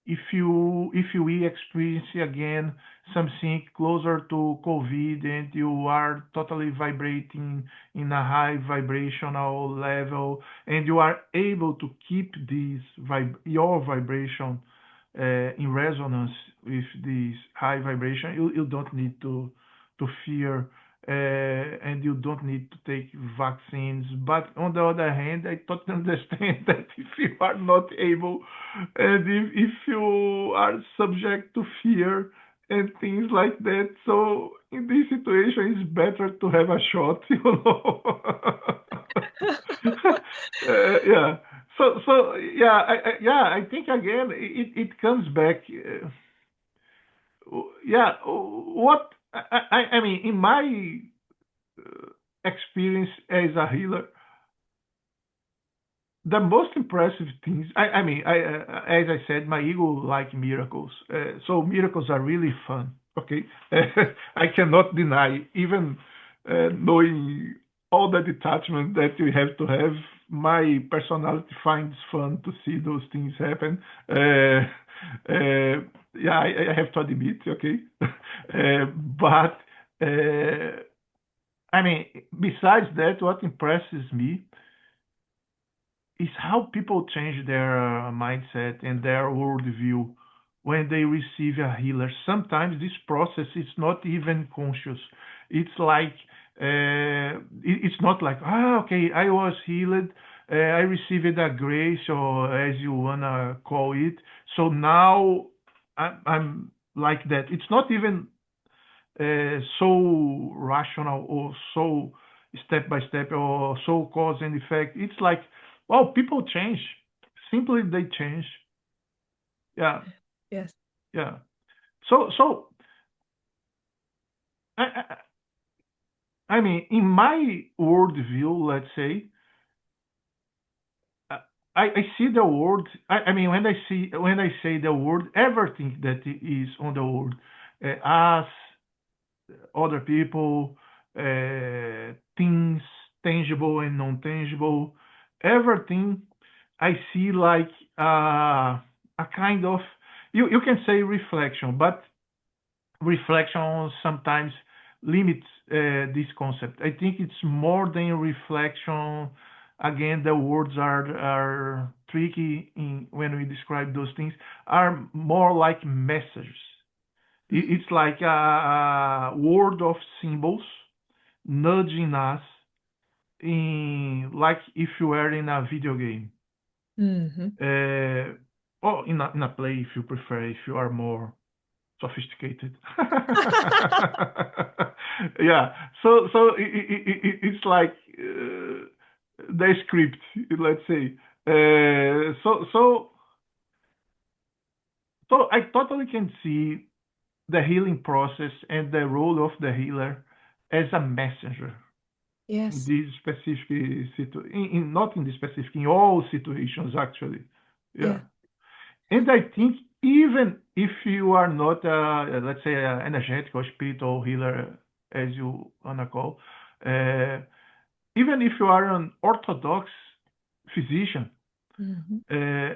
if we experience again something closer to COVID and you are totally vibrating in a high vibrational level and you are able to keep your vibration in resonance with this high vibration, you don't need to fear and you don't need to take vaccines. But on the other hand, I totally understand that if you are not able and if you are subject to fear and things like that, so in this situation, it's better to have a shot, yeah. So yeah, I think again it comes back. Yeah, what I mean in my experience as a healer, the most impressive things. I mean, as I said, my ego like miracles. So miracles are really fun. Okay, I cannot deny. Even knowing all the detachment that you have to have, my personality finds fun to see those things happen. Yeah, I have to admit. Okay, but I mean, besides that, what impresses me is how people change their mindset and their worldview when they receive a healer. Sometimes this process is not even conscious. It's like it's not like okay, I was healed, I received a grace or as you wanna call it. So now I'm like that. It's not even so rational or so step by step or so cause and effect. It's like, well, people change. Simply they change. Yeah, Yes. yeah. So I mean, in my worldview, let's say, uh, I see the world. I mean, when I say the world, everything that is on the world, us, other people, things tangible and non-tangible, everything I see like a kind of you can say reflection, but reflection sometimes limits this concept. I think it's more than reflection. Again, the words are tricky in, when we describe those things. Are more like messages. Mhm. It's like a word of symbols nudging us in, like if you were in a video game, Mhm. uh, or in a play if you prefer, if you are more sophisticated. Yeah. It's like the script, let's say. So I totally can see the healing process and the role of the healer as a messenger in Yes. this specific not in this specific, in all situations actually. Yeah. Yeah. And I think even if you are not let's say an energetic or spiritual healer, as you wanna call, uh, even if you are an orthodox physician, Mhm. uh,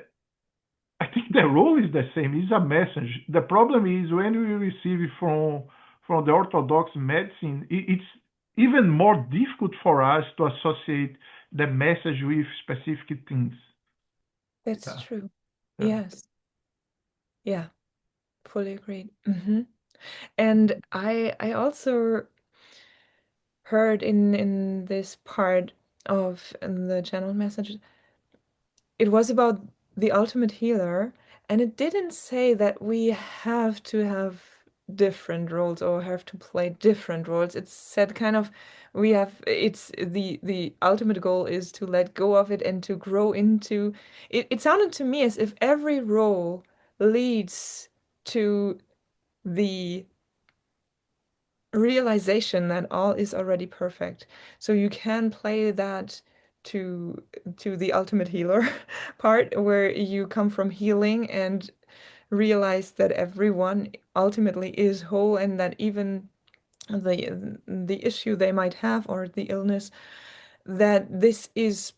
I think the role is the same. It's a message. The problem is when we receive it from the orthodox medicine, it's even more difficult for us to associate the message with specific things. That's Yeah, true. yeah. Yes. Yeah. Fully agreed. And I also heard in this part of the channel message, it was about the ultimate healer, and it didn't say that we have to have different roles or have to play different roles. It said kind of we have it's the ultimate goal is to let go of it and to grow into it. It sounded to me as if every role leads to the realization that all is already perfect. So you can play that to the ultimate healer part where you come from healing and realize that everyone ultimately is whole and that even the issue they might have or the illness, that this is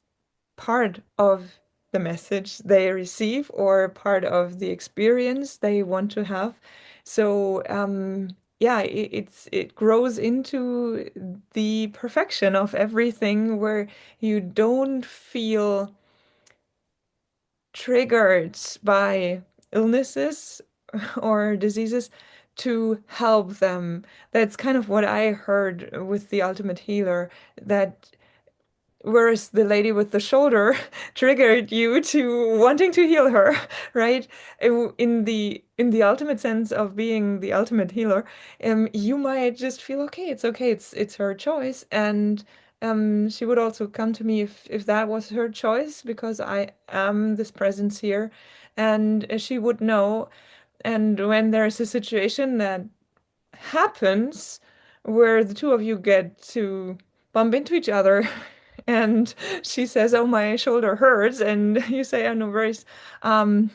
part of the message they receive or part of the experience they want to have. So yeah, it grows into the perfection of everything where you don't feel triggered by illnesses or diseases to help them. That's kind of what I heard with the ultimate healer, that whereas the lady with the shoulder triggered you to wanting to heal her, right? In the ultimate sense of being the ultimate healer, you might just feel okay. It's okay. It's her choice, and she would also come to me if that was her choice because I am this presence here, and she would know. And when there's a situation that happens where the two of you get to bump into each other and she says, "Oh, my shoulder hurts," and you say, "Oh, no worries." I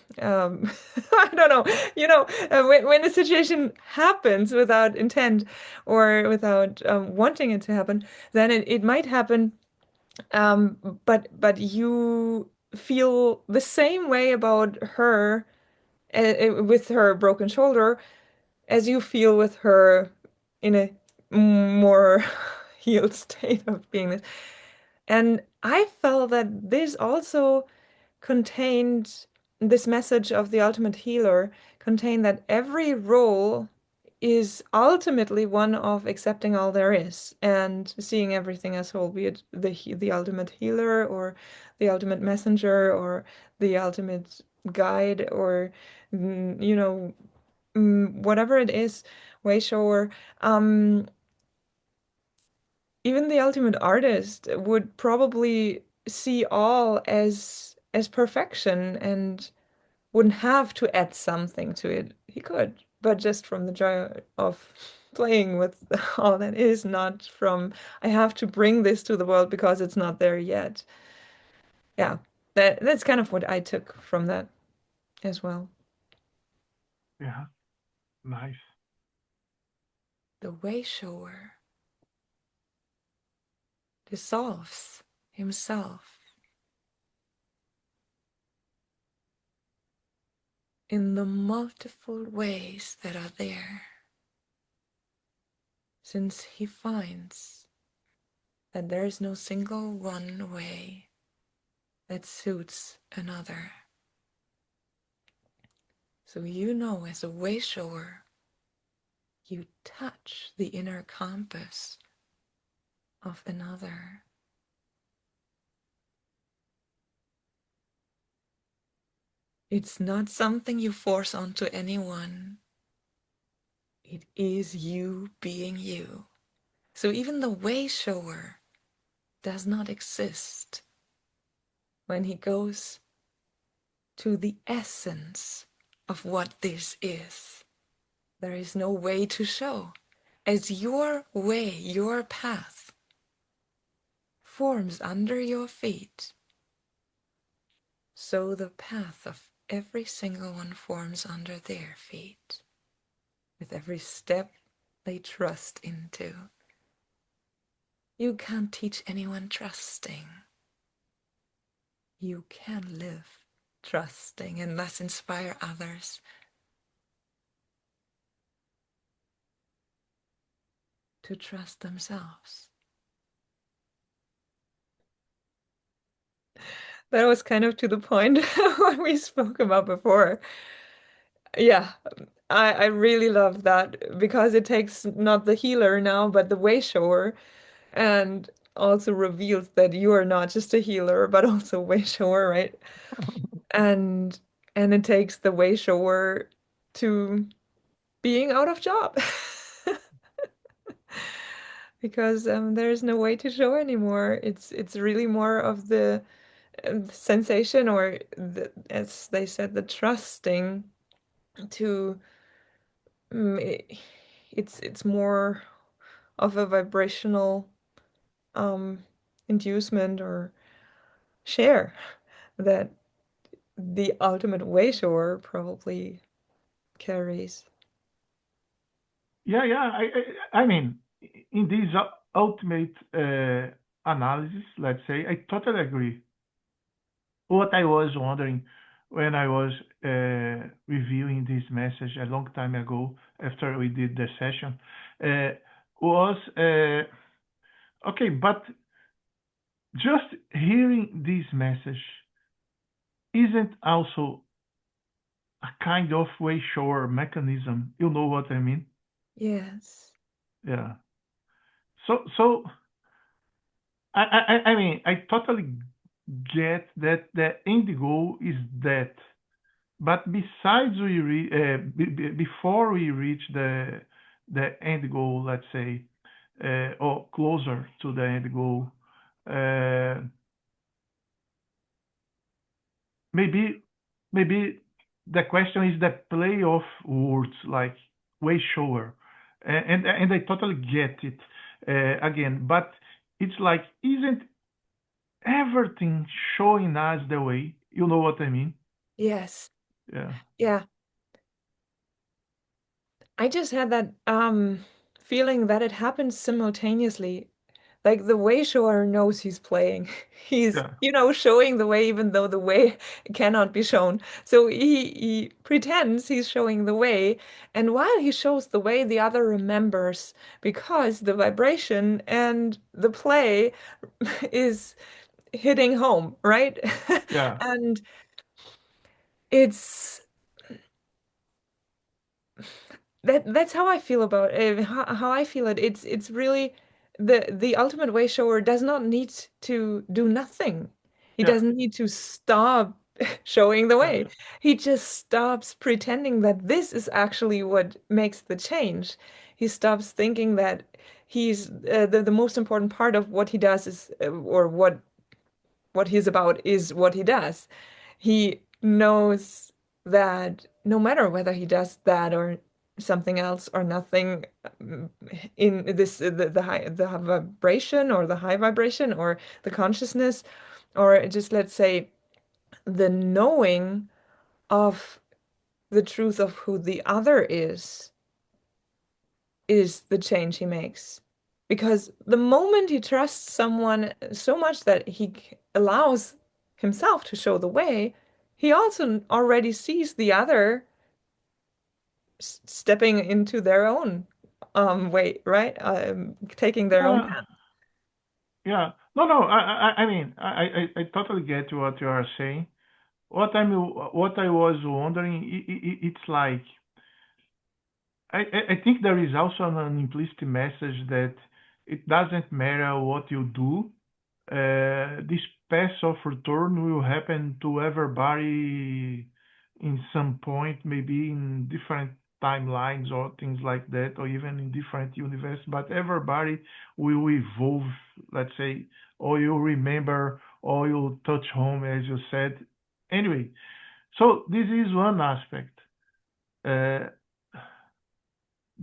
don't know. When a situation happens without intent or without wanting it to happen, then it might happen. Um, but you feel the same way about her with her broken shoulder as you feel with her in a more healed state of beingness. And I felt that this also contained this message of the ultimate healer, contained that every role is ultimately one of accepting all there is and seeing everything as whole, be it the ultimate healer or the ultimate messenger or the ultimate guide or whatever it is, way shower. Um, Even the ultimate artist would probably see all as perfection and wouldn't have to add something to it. He could, but just from the joy of playing with all that is, not from I have to bring this to the world because it's not there yet. Yeah, that's kind of what I took from that as well. Yeah, nice. The way shower dissolves himself in the multiple ways that are there, since he finds that there is no single one way that suits another. So as a way shower, you touch the inner compass of another. It's not something you force onto anyone. It is you being you. So even the way shower does not exist when he goes to the essence of what this is. There is no way to show. As your way, your path forms under your feet, so the path of every single one forms under their feet, with every step they trust into. You can't teach anyone trusting. You can live trusting and thus inspire others to trust themselves. That was kind of to the point what we spoke about before. Yeah, I really love that because it takes not the healer now, but the way shower, and also reveals that you are not just a healer, but also a way shower, right? And it takes the way shower to being out of job because there's no way to show anymore. It's really more of the sensation or as they said, the trusting to it's more of a vibrational um, inducement or share that the ultimate way shower probably carries. Yeah, yeah. I mean, in this ultimate analysis, let's say, I totally agree. What I was wondering when I was reviewing this message a long time ago after we did the session uh, was okay, but just hearing this message isn't also a kind of way shower mechanism. You know what I mean? Yes. Yeah. So I mean, I totally get that the end goal is that, but besides before we reach the end goal, let's say, or closer to the end goal, uh, maybe maybe the question is the play of words like way shower, and I totally get it again, but it's like isn't everything showing us the way. You know what I mean? Yes. Yeah, Yeah. I just had that feeling that it happens simultaneously. Like the way shower knows he's playing. He's, yeah, showing the way even though the way cannot be shown. So he pretends he's showing the way, and while he shows the way, the other remembers because the vibration and the play is hitting home, right? yeah, And it's that's how I feel about it. How I feel it. It's really the ultimate way shower does not need to do nothing. He yeah, doesn't need to stop showing the yeah, way. He just stops pretending that this is actually what makes the change. He stops thinking that he's the most important part of what he does is or what he's about is what he does. He knows that no matter whether he does that or something else or nothing, in this the vibration or the high vibration or the consciousness or just let's say the knowing of the truth of who the other is the change he makes. Because the moment he trusts someone so much that allows himself to show the way, he also already sees the other stepping into their own way, right? Taking their own yeah, path. yeah. No, no. I mean, I totally get what you are saying. What I was wondering, it's like I think there is also an implicit message that it doesn't matter what you do, this path of return will happen to everybody in some point, maybe in different timelines or things like that, or even in different universes. But everybody will evolve, let's say, or you remember, or you touch home, as you said. Anyway, so this is one aspect. Uh,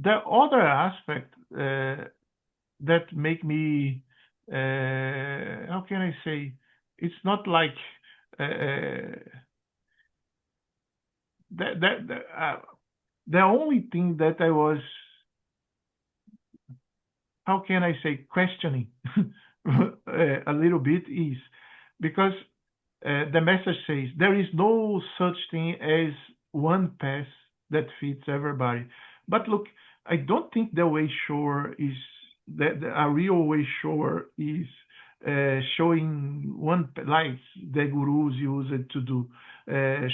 the other aspect that make me how can I say, it's not like the only thing that I was, how can I say, questioning a little bit is because the message says there is no such thing as one path that fits everybody. But look, I don't think the way sure is that a real way sure is showing one like the gurus use it to do,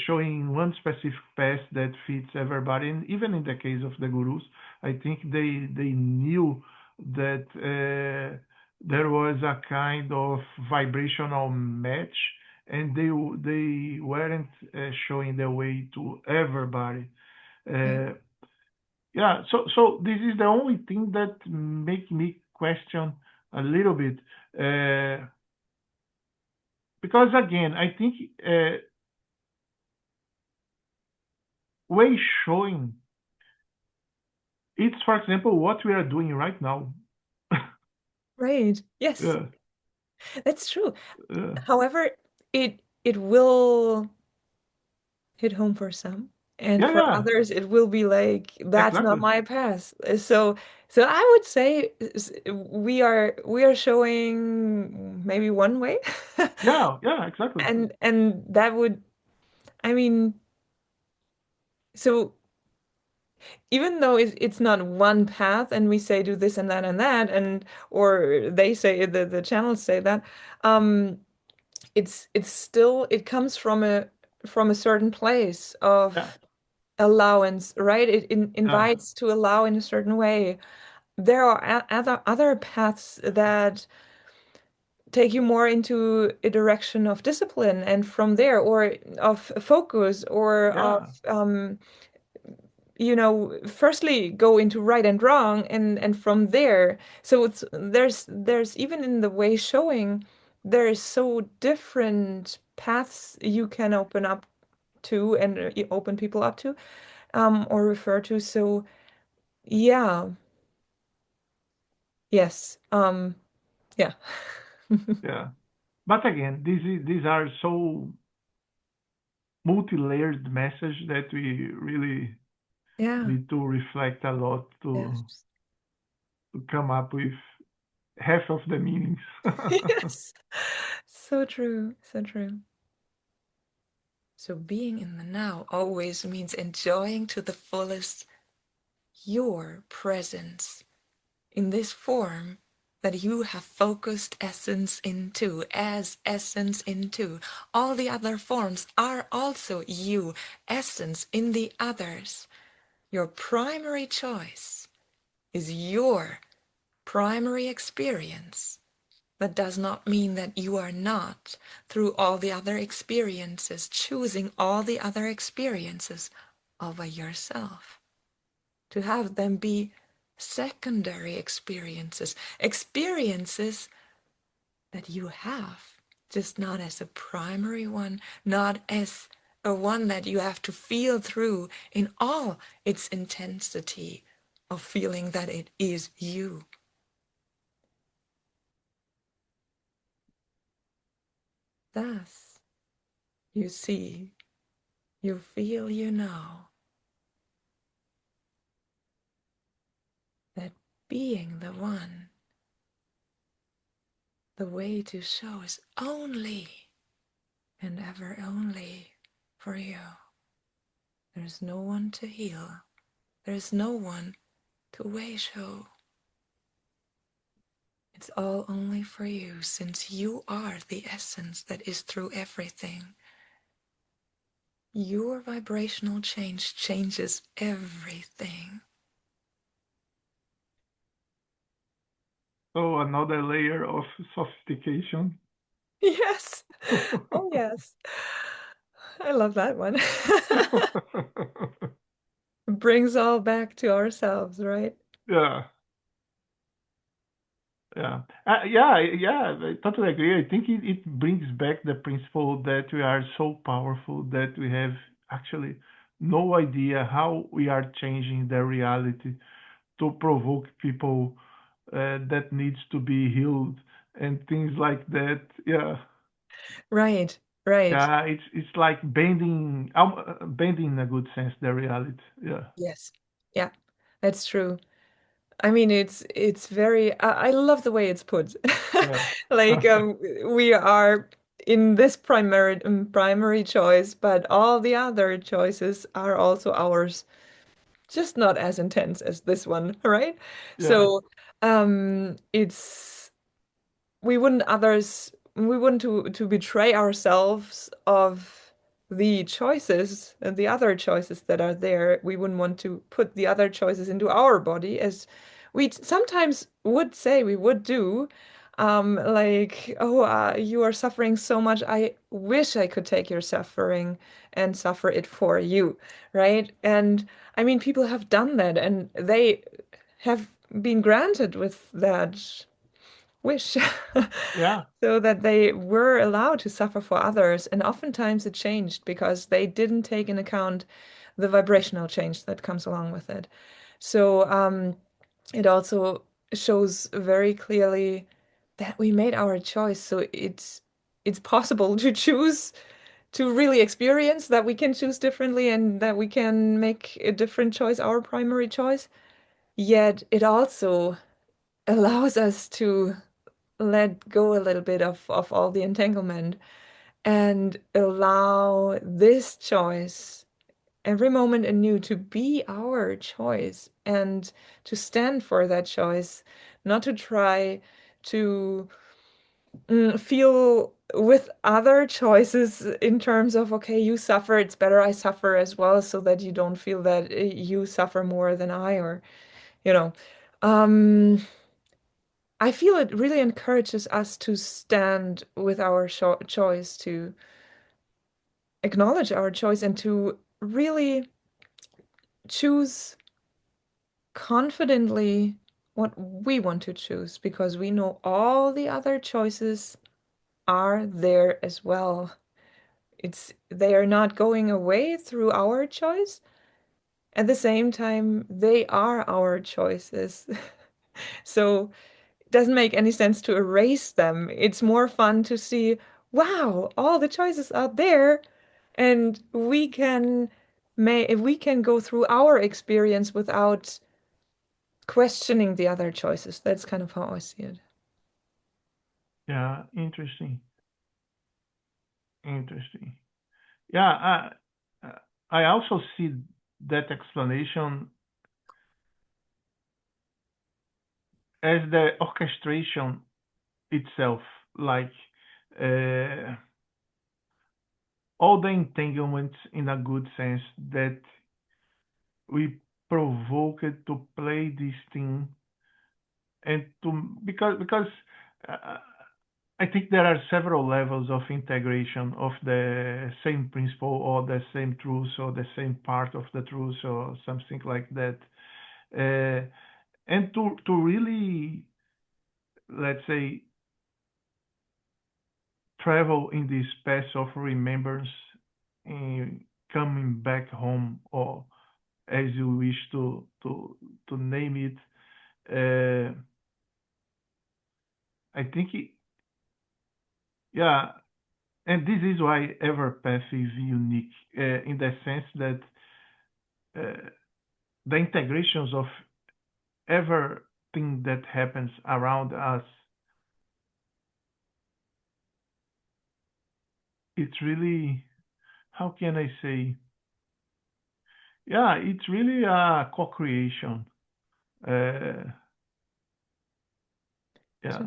showing one specific path that fits everybody. And even in the case of the gurus, I think they knew that there was a kind of vibrational match, and they weren't showing the way to everybody. Yeah. Uh, yeah, so this is the only thing that make me question a little bit, because again, I think way showing, it's for example what we are doing right now. Right. Yes, Yeah, that's true. yeah, However, it will hit home for some, and yeah, for yeah, others, it will be like, that's not exactly. my past. So I would say we are showing maybe one way, Yeah, yeah, exactly. and that would, I mean, so even though it's not one path, and we say do this and that, and or they say the channels say that, um, it's still it comes from a certain place Yeah, of allowance, right? It yeah, invites to allow in a certain way. There are other paths that take you more into a direction of discipline, and from there, or of focus, or of yeah, firstly go into right and wrong, and from there. So there's even in the way showing, there is so different paths you can open up to, and open people up to, or refer to. So yeah. Yes. Yeah. yeah. But again, these are so multi-layered message that we really Yeah. need to reflect a lot Yes. to come up with half of the meanings. Yes. So true. So true. So being in the now always means enjoying to the fullest your presence in this form that you have focused essence into, as essence into. All the other forms are also you, essence in the others. Your primary choice is your primary experience. That does not mean that you are not, through all the other experiences, choosing all the other experiences over yourself, to have them be secondary experiences, experiences that you have, just not as a primary one, not as a one that you have to feel through in all its intensity of feeling that it is you. Thus, you see, you feel, you know that being the one, the way to show is only and ever only for you. There's no one to heal. There's no one to way show. It's all only for you, since you are the essence that is through everything. Your vibrational change changes everything. So another layer of sophistication. Yes. Oh, yes. I love that one. Brings all back to ourselves, right? Yeah, yeah, yeah. I totally agree. I think it brings back the principle that we are so powerful that we have actually no idea how we are changing the reality to provoke people that needs to be healed and things like that. Yeah, Right, right. yeah. It's like bending in a good sense the reality. Yeah, Yes. Yeah, that's true. I mean, it's very, I love the way it's put. yeah, Like, we are in this primary choice, but all the other choices are also ours, just not as intense as this one, right? yeah, So, it's we wouldn't to betray ourselves of the choices and the other choices that are there. We wouldn't want to put the other choices into our body, as we sometimes would say we would do. Like, oh, you are suffering so much. I wish I could take your suffering and suffer it for you, right? And I mean, people have done that and they have been granted with that wish yeah, so that they were allowed to suffer for others. And oftentimes it changed because they didn't take in account the vibrational change that comes along with it. So it also shows very clearly that we made our choice. So it's possible to choose to really experience that we can choose differently and that we can make a different choice our primary choice. Yet it also allows us to let go a little bit of all the entanglement and allow this choice every moment anew to be our choice and to stand for that choice, not to try to feel with other choices in terms of, okay, you suffer, it's better I suffer as well, so that you don't feel that you suffer more than I, or, you know. Um, I feel it really encourages us to stand with our choice, to acknowledge our choice, and to really choose confidently what we want to choose, because we know all the other choices are there as well. They are not going away through our choice. At the same time, they are our choices. So doesn't make any sense to erase them. It's more fun to see, wow, all the choices out there, and we can go through our experience without questioning the other choices. That's kind of how I see it. Yeah, interesting. Interesting. Yeah, I also see that explanation as the orchestration itself, like uh, all the entanglements in a good sense that we provoked to play this thing and to because uh, I think there are several levels of integration of the same principle or the same truth or the same part of the truth or something like that. Uh, and to really, let's say, travel in this path of remembrance and coming back home, or as you wish to name it. Uh, I think, yeah, and this is why every path is unique in the sense that uh, the integrations of everything that happens around us, it's really, how can I say, yeah, it's really a co-creation. Uh, yeah.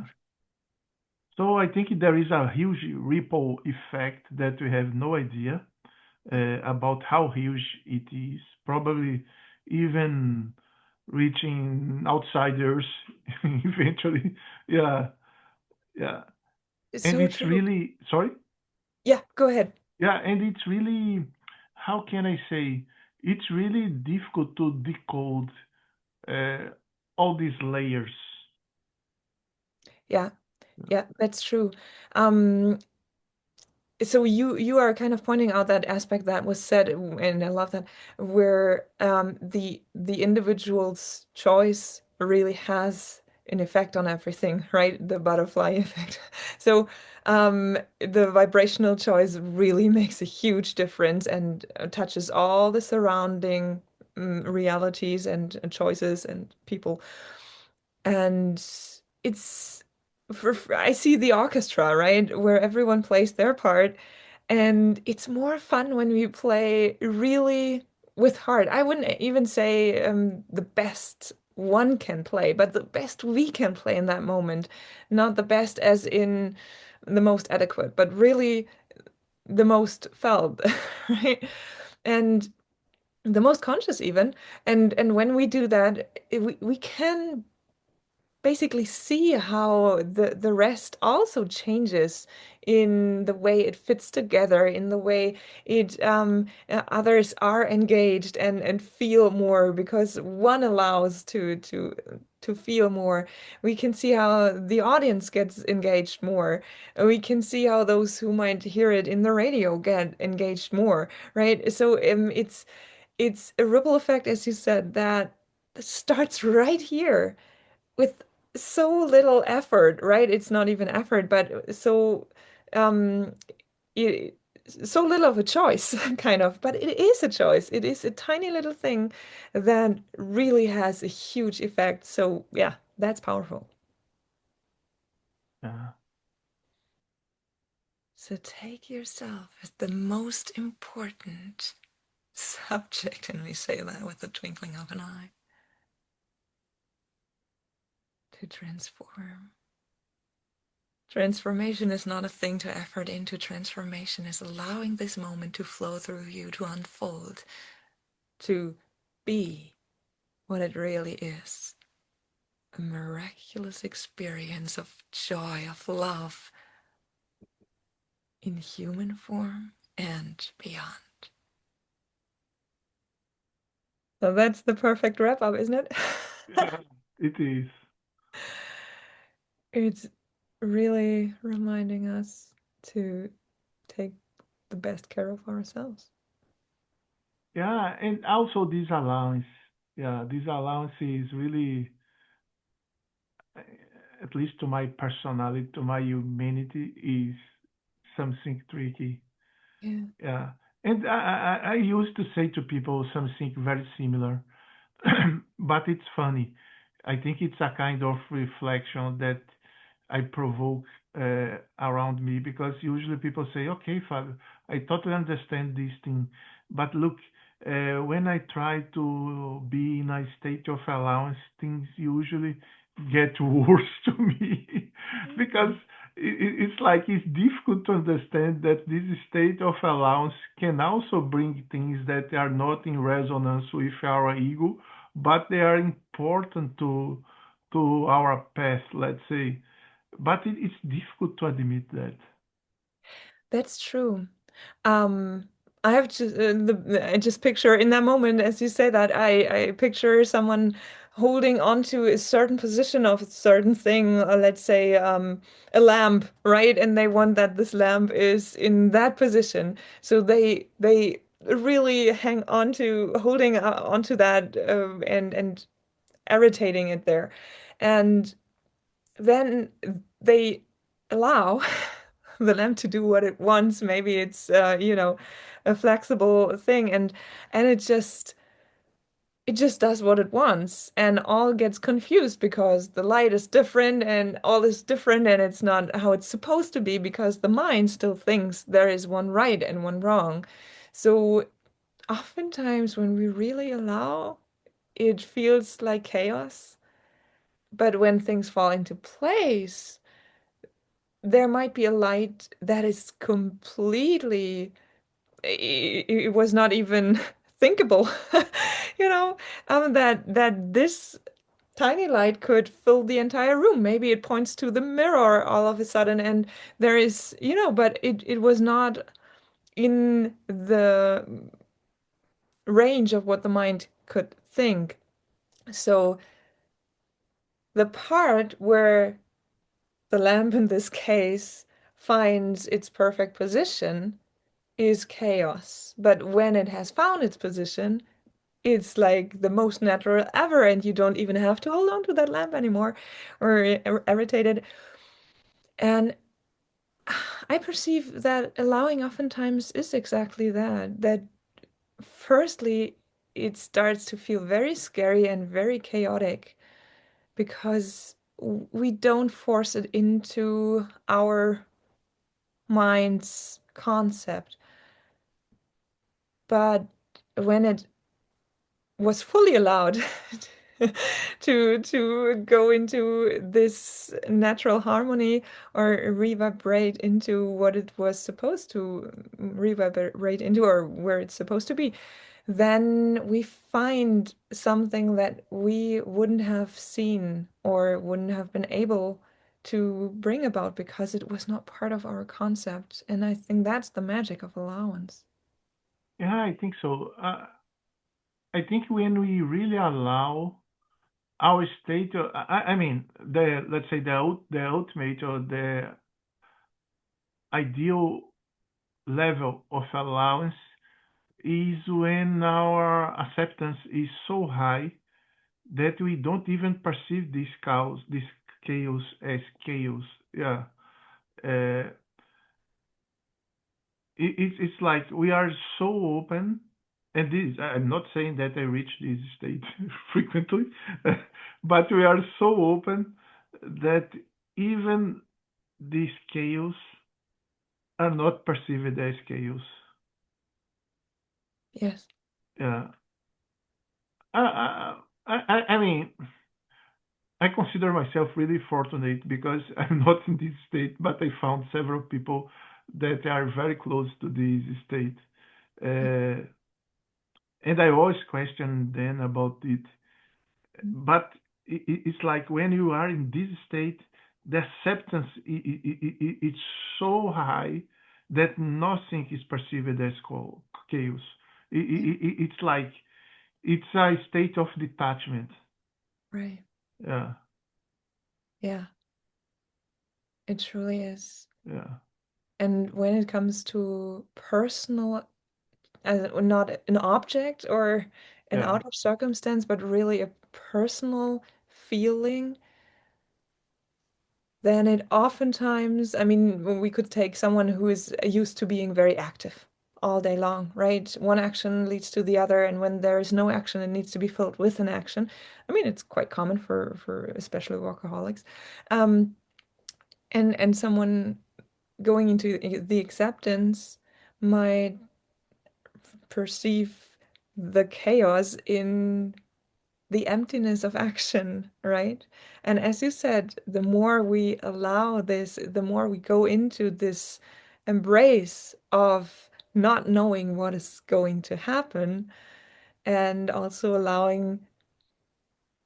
So I think there is a huge ripple effect that we have no idea about how huge it is. Probably even reaching outsiders eventually. Yeah, yeah. It's And so it's true. really, sorry? Yeah, go ahead. Yeah, and it's really, how can I say, it's really difficult to decode uh, all these layers. Yeah, yeah, that's true. Um, so you are kind of pointing out that aspect that was said, and I love that, where the individual's choice really has an effect on everything, right? The butterfly effect. So the vibrational choice really makes a huge difference and touches all the surrounding realities and choices and people. And it's I see the orchestra, right, where everyone plays their part, and it's more fun when we play really with heart. I wouldn't even say the best one can play, but the best we can play in that moment. Not the best as in the most adequate, but really the most felt, right? And the most conscious even. And when we do that, we can basically see how the rest also changes in the way it fits together, in the way it others are engaged and feel more because one allows to feel more. We can see how the audience gets engaged more. We can see how those who might hear it in the radio get engaged more, right? So it's a ripple effect, as you said, that starts right here with so little effort, right? It's not even effort, but um it, so little of a choice, kind of. But it is a choice. It is a tiny little thing that really has a huge effect. So yeah, that's powerful. Yeah, So take yourself as the most important subject, and we say that with the twinkling of an eye, to transform. Transformation is not a thing to effort into. Transformation is allowing this moment to flow through you, to unfold, to be what it really is. A miraculous experience of joy, of love in human form and beyond. So that's the perfect wrap up, isn't it? yeah, it is. It's really reminding us to take the best care of ourselves. Yeah, and also this allowance. Yeah, this allowance is really at least to my personality, to my humanity, is something tricky. Yeah. Yeah. And I used to say to people something very similar, but it's funny. I think it's a kind of reflection that I provoke around me because usually people say, okay, Fabio, I totally understand this thing. But look, when I try to be in a state of allowance, things usually get worse to me because it's like it's difficult to understand that this state of allowance can also bring things that are not in resonance with our ego, but they are important to our path, let's say. But it's difficult to admit that. That's true. Um, I have just I just picture in that moment as you say that I picture someone holding on to a certain position of a certain thing, let's say a lamp, right? And they want that this lamp is in that position, so they really hang on to holding onto that and irritating it there, and then they allow the lamp to do what it wants. Maybe it's a flexible thing, and it just does what it wants, and all gets confused because the light is different and all is different, and it's not how it's supposed to be because the mind still thinks there is one right and one wrong. So oftentimes when we really allow, it feels like chaos, but when things fall into place, there might be a light that is completely, it was not even thinkable, you know, that this tiny light could fill the entire room. Maybe it points to the mirror all of a sudden, and there is, but it was not in the range of what the mind could think. So the part where the lamp in this case finds its perfect position is chaos. But when it has found its position, it's like the most natural ever, and you don't even have to hold on to that lamp anymore or irritate it. And I perceive that allowing oftentimes is exactly that. That firstly, it starts to feel very scary and very chaotic because we don't force it into our mind's concept. But when it was fully allowed to go into this natural harmony or reverberate into what it was supposed to reverberate into or where it's supposed to be, then we find something that we wouldn't have seen or wouldn't have been able to bring about because it was not part of our concept. And I think that's the magic of allowance. Yeah, I think so. I think when we really allow our state, I mean, the let's say the ultimate or the ideal level of allowance is when our acceptance is so high that we don't even perceive this chaos as chaos. Yeah, uh, it's like we are so open, and this I'm not saying that I reach this state frequently, but we are so open that even these chaos are not perceived as chaos. Yes. Yeah, I mean, I consider myself really fortunate because I'm not in this state, but I found several people that are very close to this state. Uh, and I always question them about it. But it's like when you are in this state, the acceptance it's so high that nothing is perceived as chaos. Yeah. It's like it's a state of detachment. Right. Yeah, Yeah, it truly is. yeah, And when it comes to personal, as not an object or an yeah. outer circumstance, but really a personal feeling, then it oftentimes, I mean, we could take someone who is used to being very active all day long, right? One action leads to the other, and when there is no action, it needs to be filled with an action. I mean, it's quite common for especially workaholics. Um, and someone going into the acceptance might perceive the chaos in the emptiness of action, right? And as you said, the more we allow this, the more we go into this embrace of not knowing what is going to happen, and also allowing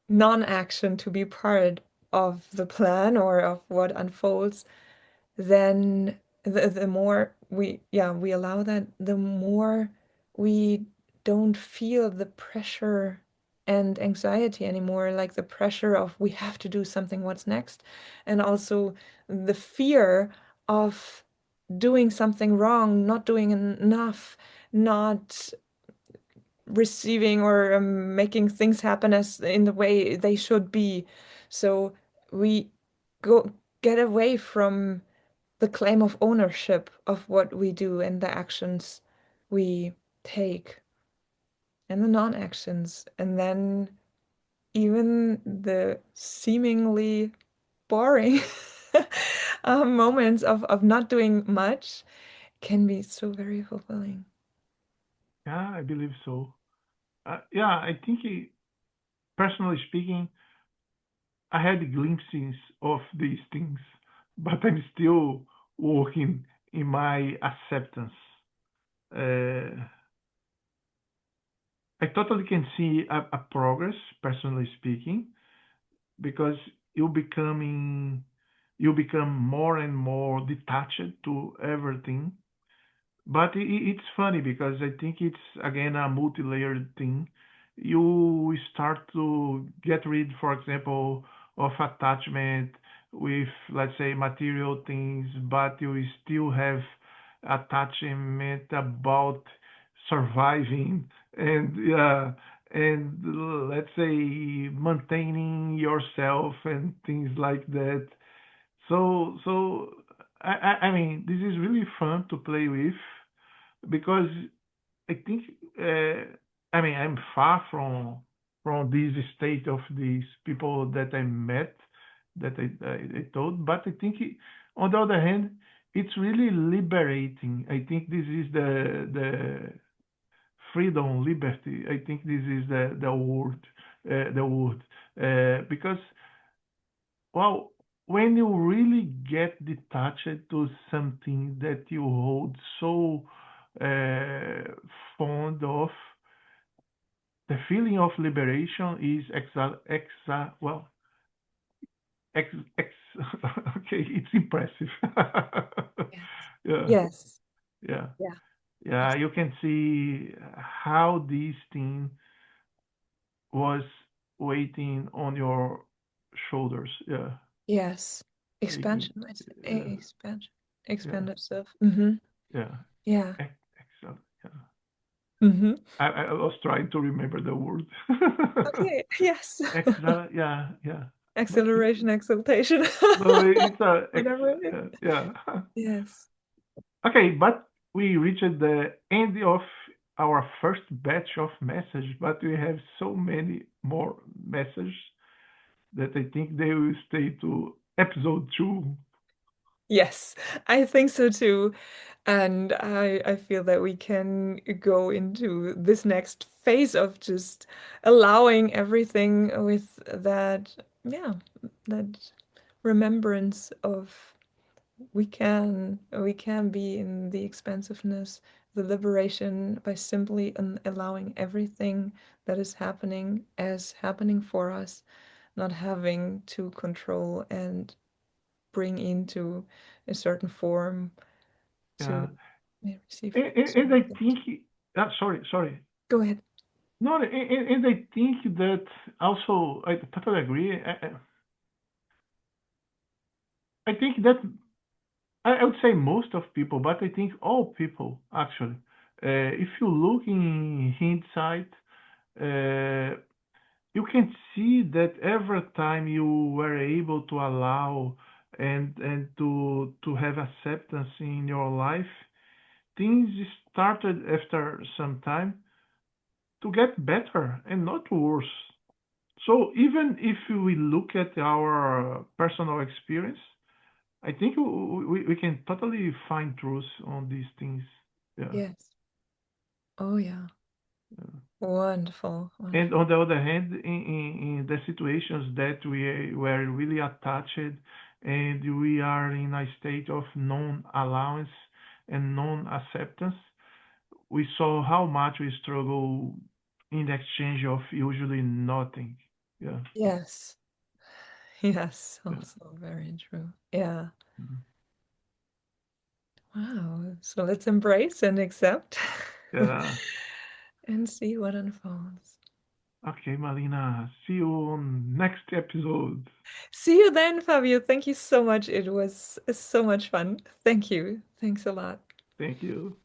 non-action to be part of the plan or of what unfolds, then the more we allow that, the more we don't feel the pressure and anxiety anymore, like the pressure of we have to do something, what's next, and also the fear of doing something wrong, not doing enough, not receiving or making things happen as in the way they should be. So we go get away from the claim of ownership of what we do and the actions we take and the non-actions, and then even the seemingly boring moments of not doing much can be so very fulfilling. Yeah, I believe so. Yeah, I think personally speaking, I had glimpses of these things, but I'm still working in my acceptance. Uh, I totally can see a progress, personally speaking, because you becoming you become more and more detached to everything. But it's funny because I think it's again a multi-layered thing. You start to get rid, for example, of attachment with, let's say, material things, but you still have attachment about surviving and let's say maintaining yourself and things like that. So I mean, this is really fun to play with because I think I mean I'm far from this state of these people that I met that I told, but I think on the other hand, it's really liberating. I think this is the freedom, liberty. I think this is the word because well, when you really get detached to something that you hold so uh, fond of, the feeling of liberation is well, ex, ex, okay, it's impressive. Yes. Yeah, Yes. yeah, Yeah. yeah. You can see how this thing was waiting on your shoulders. Yeah, Yes. making, Expansion. yeah, Expansion. yeah, Expanded stuff. Mm-hmm. yeah. Yeah. Excellent. Yeah. Mm-hmm. I was trying to remember the word. Okay. Yes. Excellent. Yeah, yeah. But Acceleration, exaltation. no, it's a Whatever it is. yeah. Yes. Okay, but we reached the end of our first batch of messages, but we have so many more messages that I think they will stay to episode 2. Yes, I think so too. And I feel that we can go into this next phase of just allowing everything with that, yeah, that remembrance of we can be in the expansiveness, the liberation by simply allowing everything that is happening as happening for us, not having to control and bring into a certain form Yeah. to receive And certain I things. think, sorry. Go ahead. No, and I think that also, I totally agree. I think that I would say most of people, but I think all people actually. If you look in hindsight, uh, you can see that every time you were able to allow and to have acceptance in your life, things started after some time to get better and not worse. So even if we look at our personal experience, I think we can totally find truth on these things. Yeah. Yes. Oh, yeah. Yeah. Wonderful. And Wonderful. on the other hand, in the situations that we were really attached and we are in a state of non-allowance and non-acceptance, we saw how much we struggle in the exchange of usually nothing. Yeah, Yes. Yes. yeah, Also very true. Yeah. mhm. Wow. So let's embrace and accept Yeah. and see what unfolds. Okay, Marina. See you on next episode. See you then, Fabio. Thank you so much. It was so much fun. Thank you. Thanks a lot. Thank you.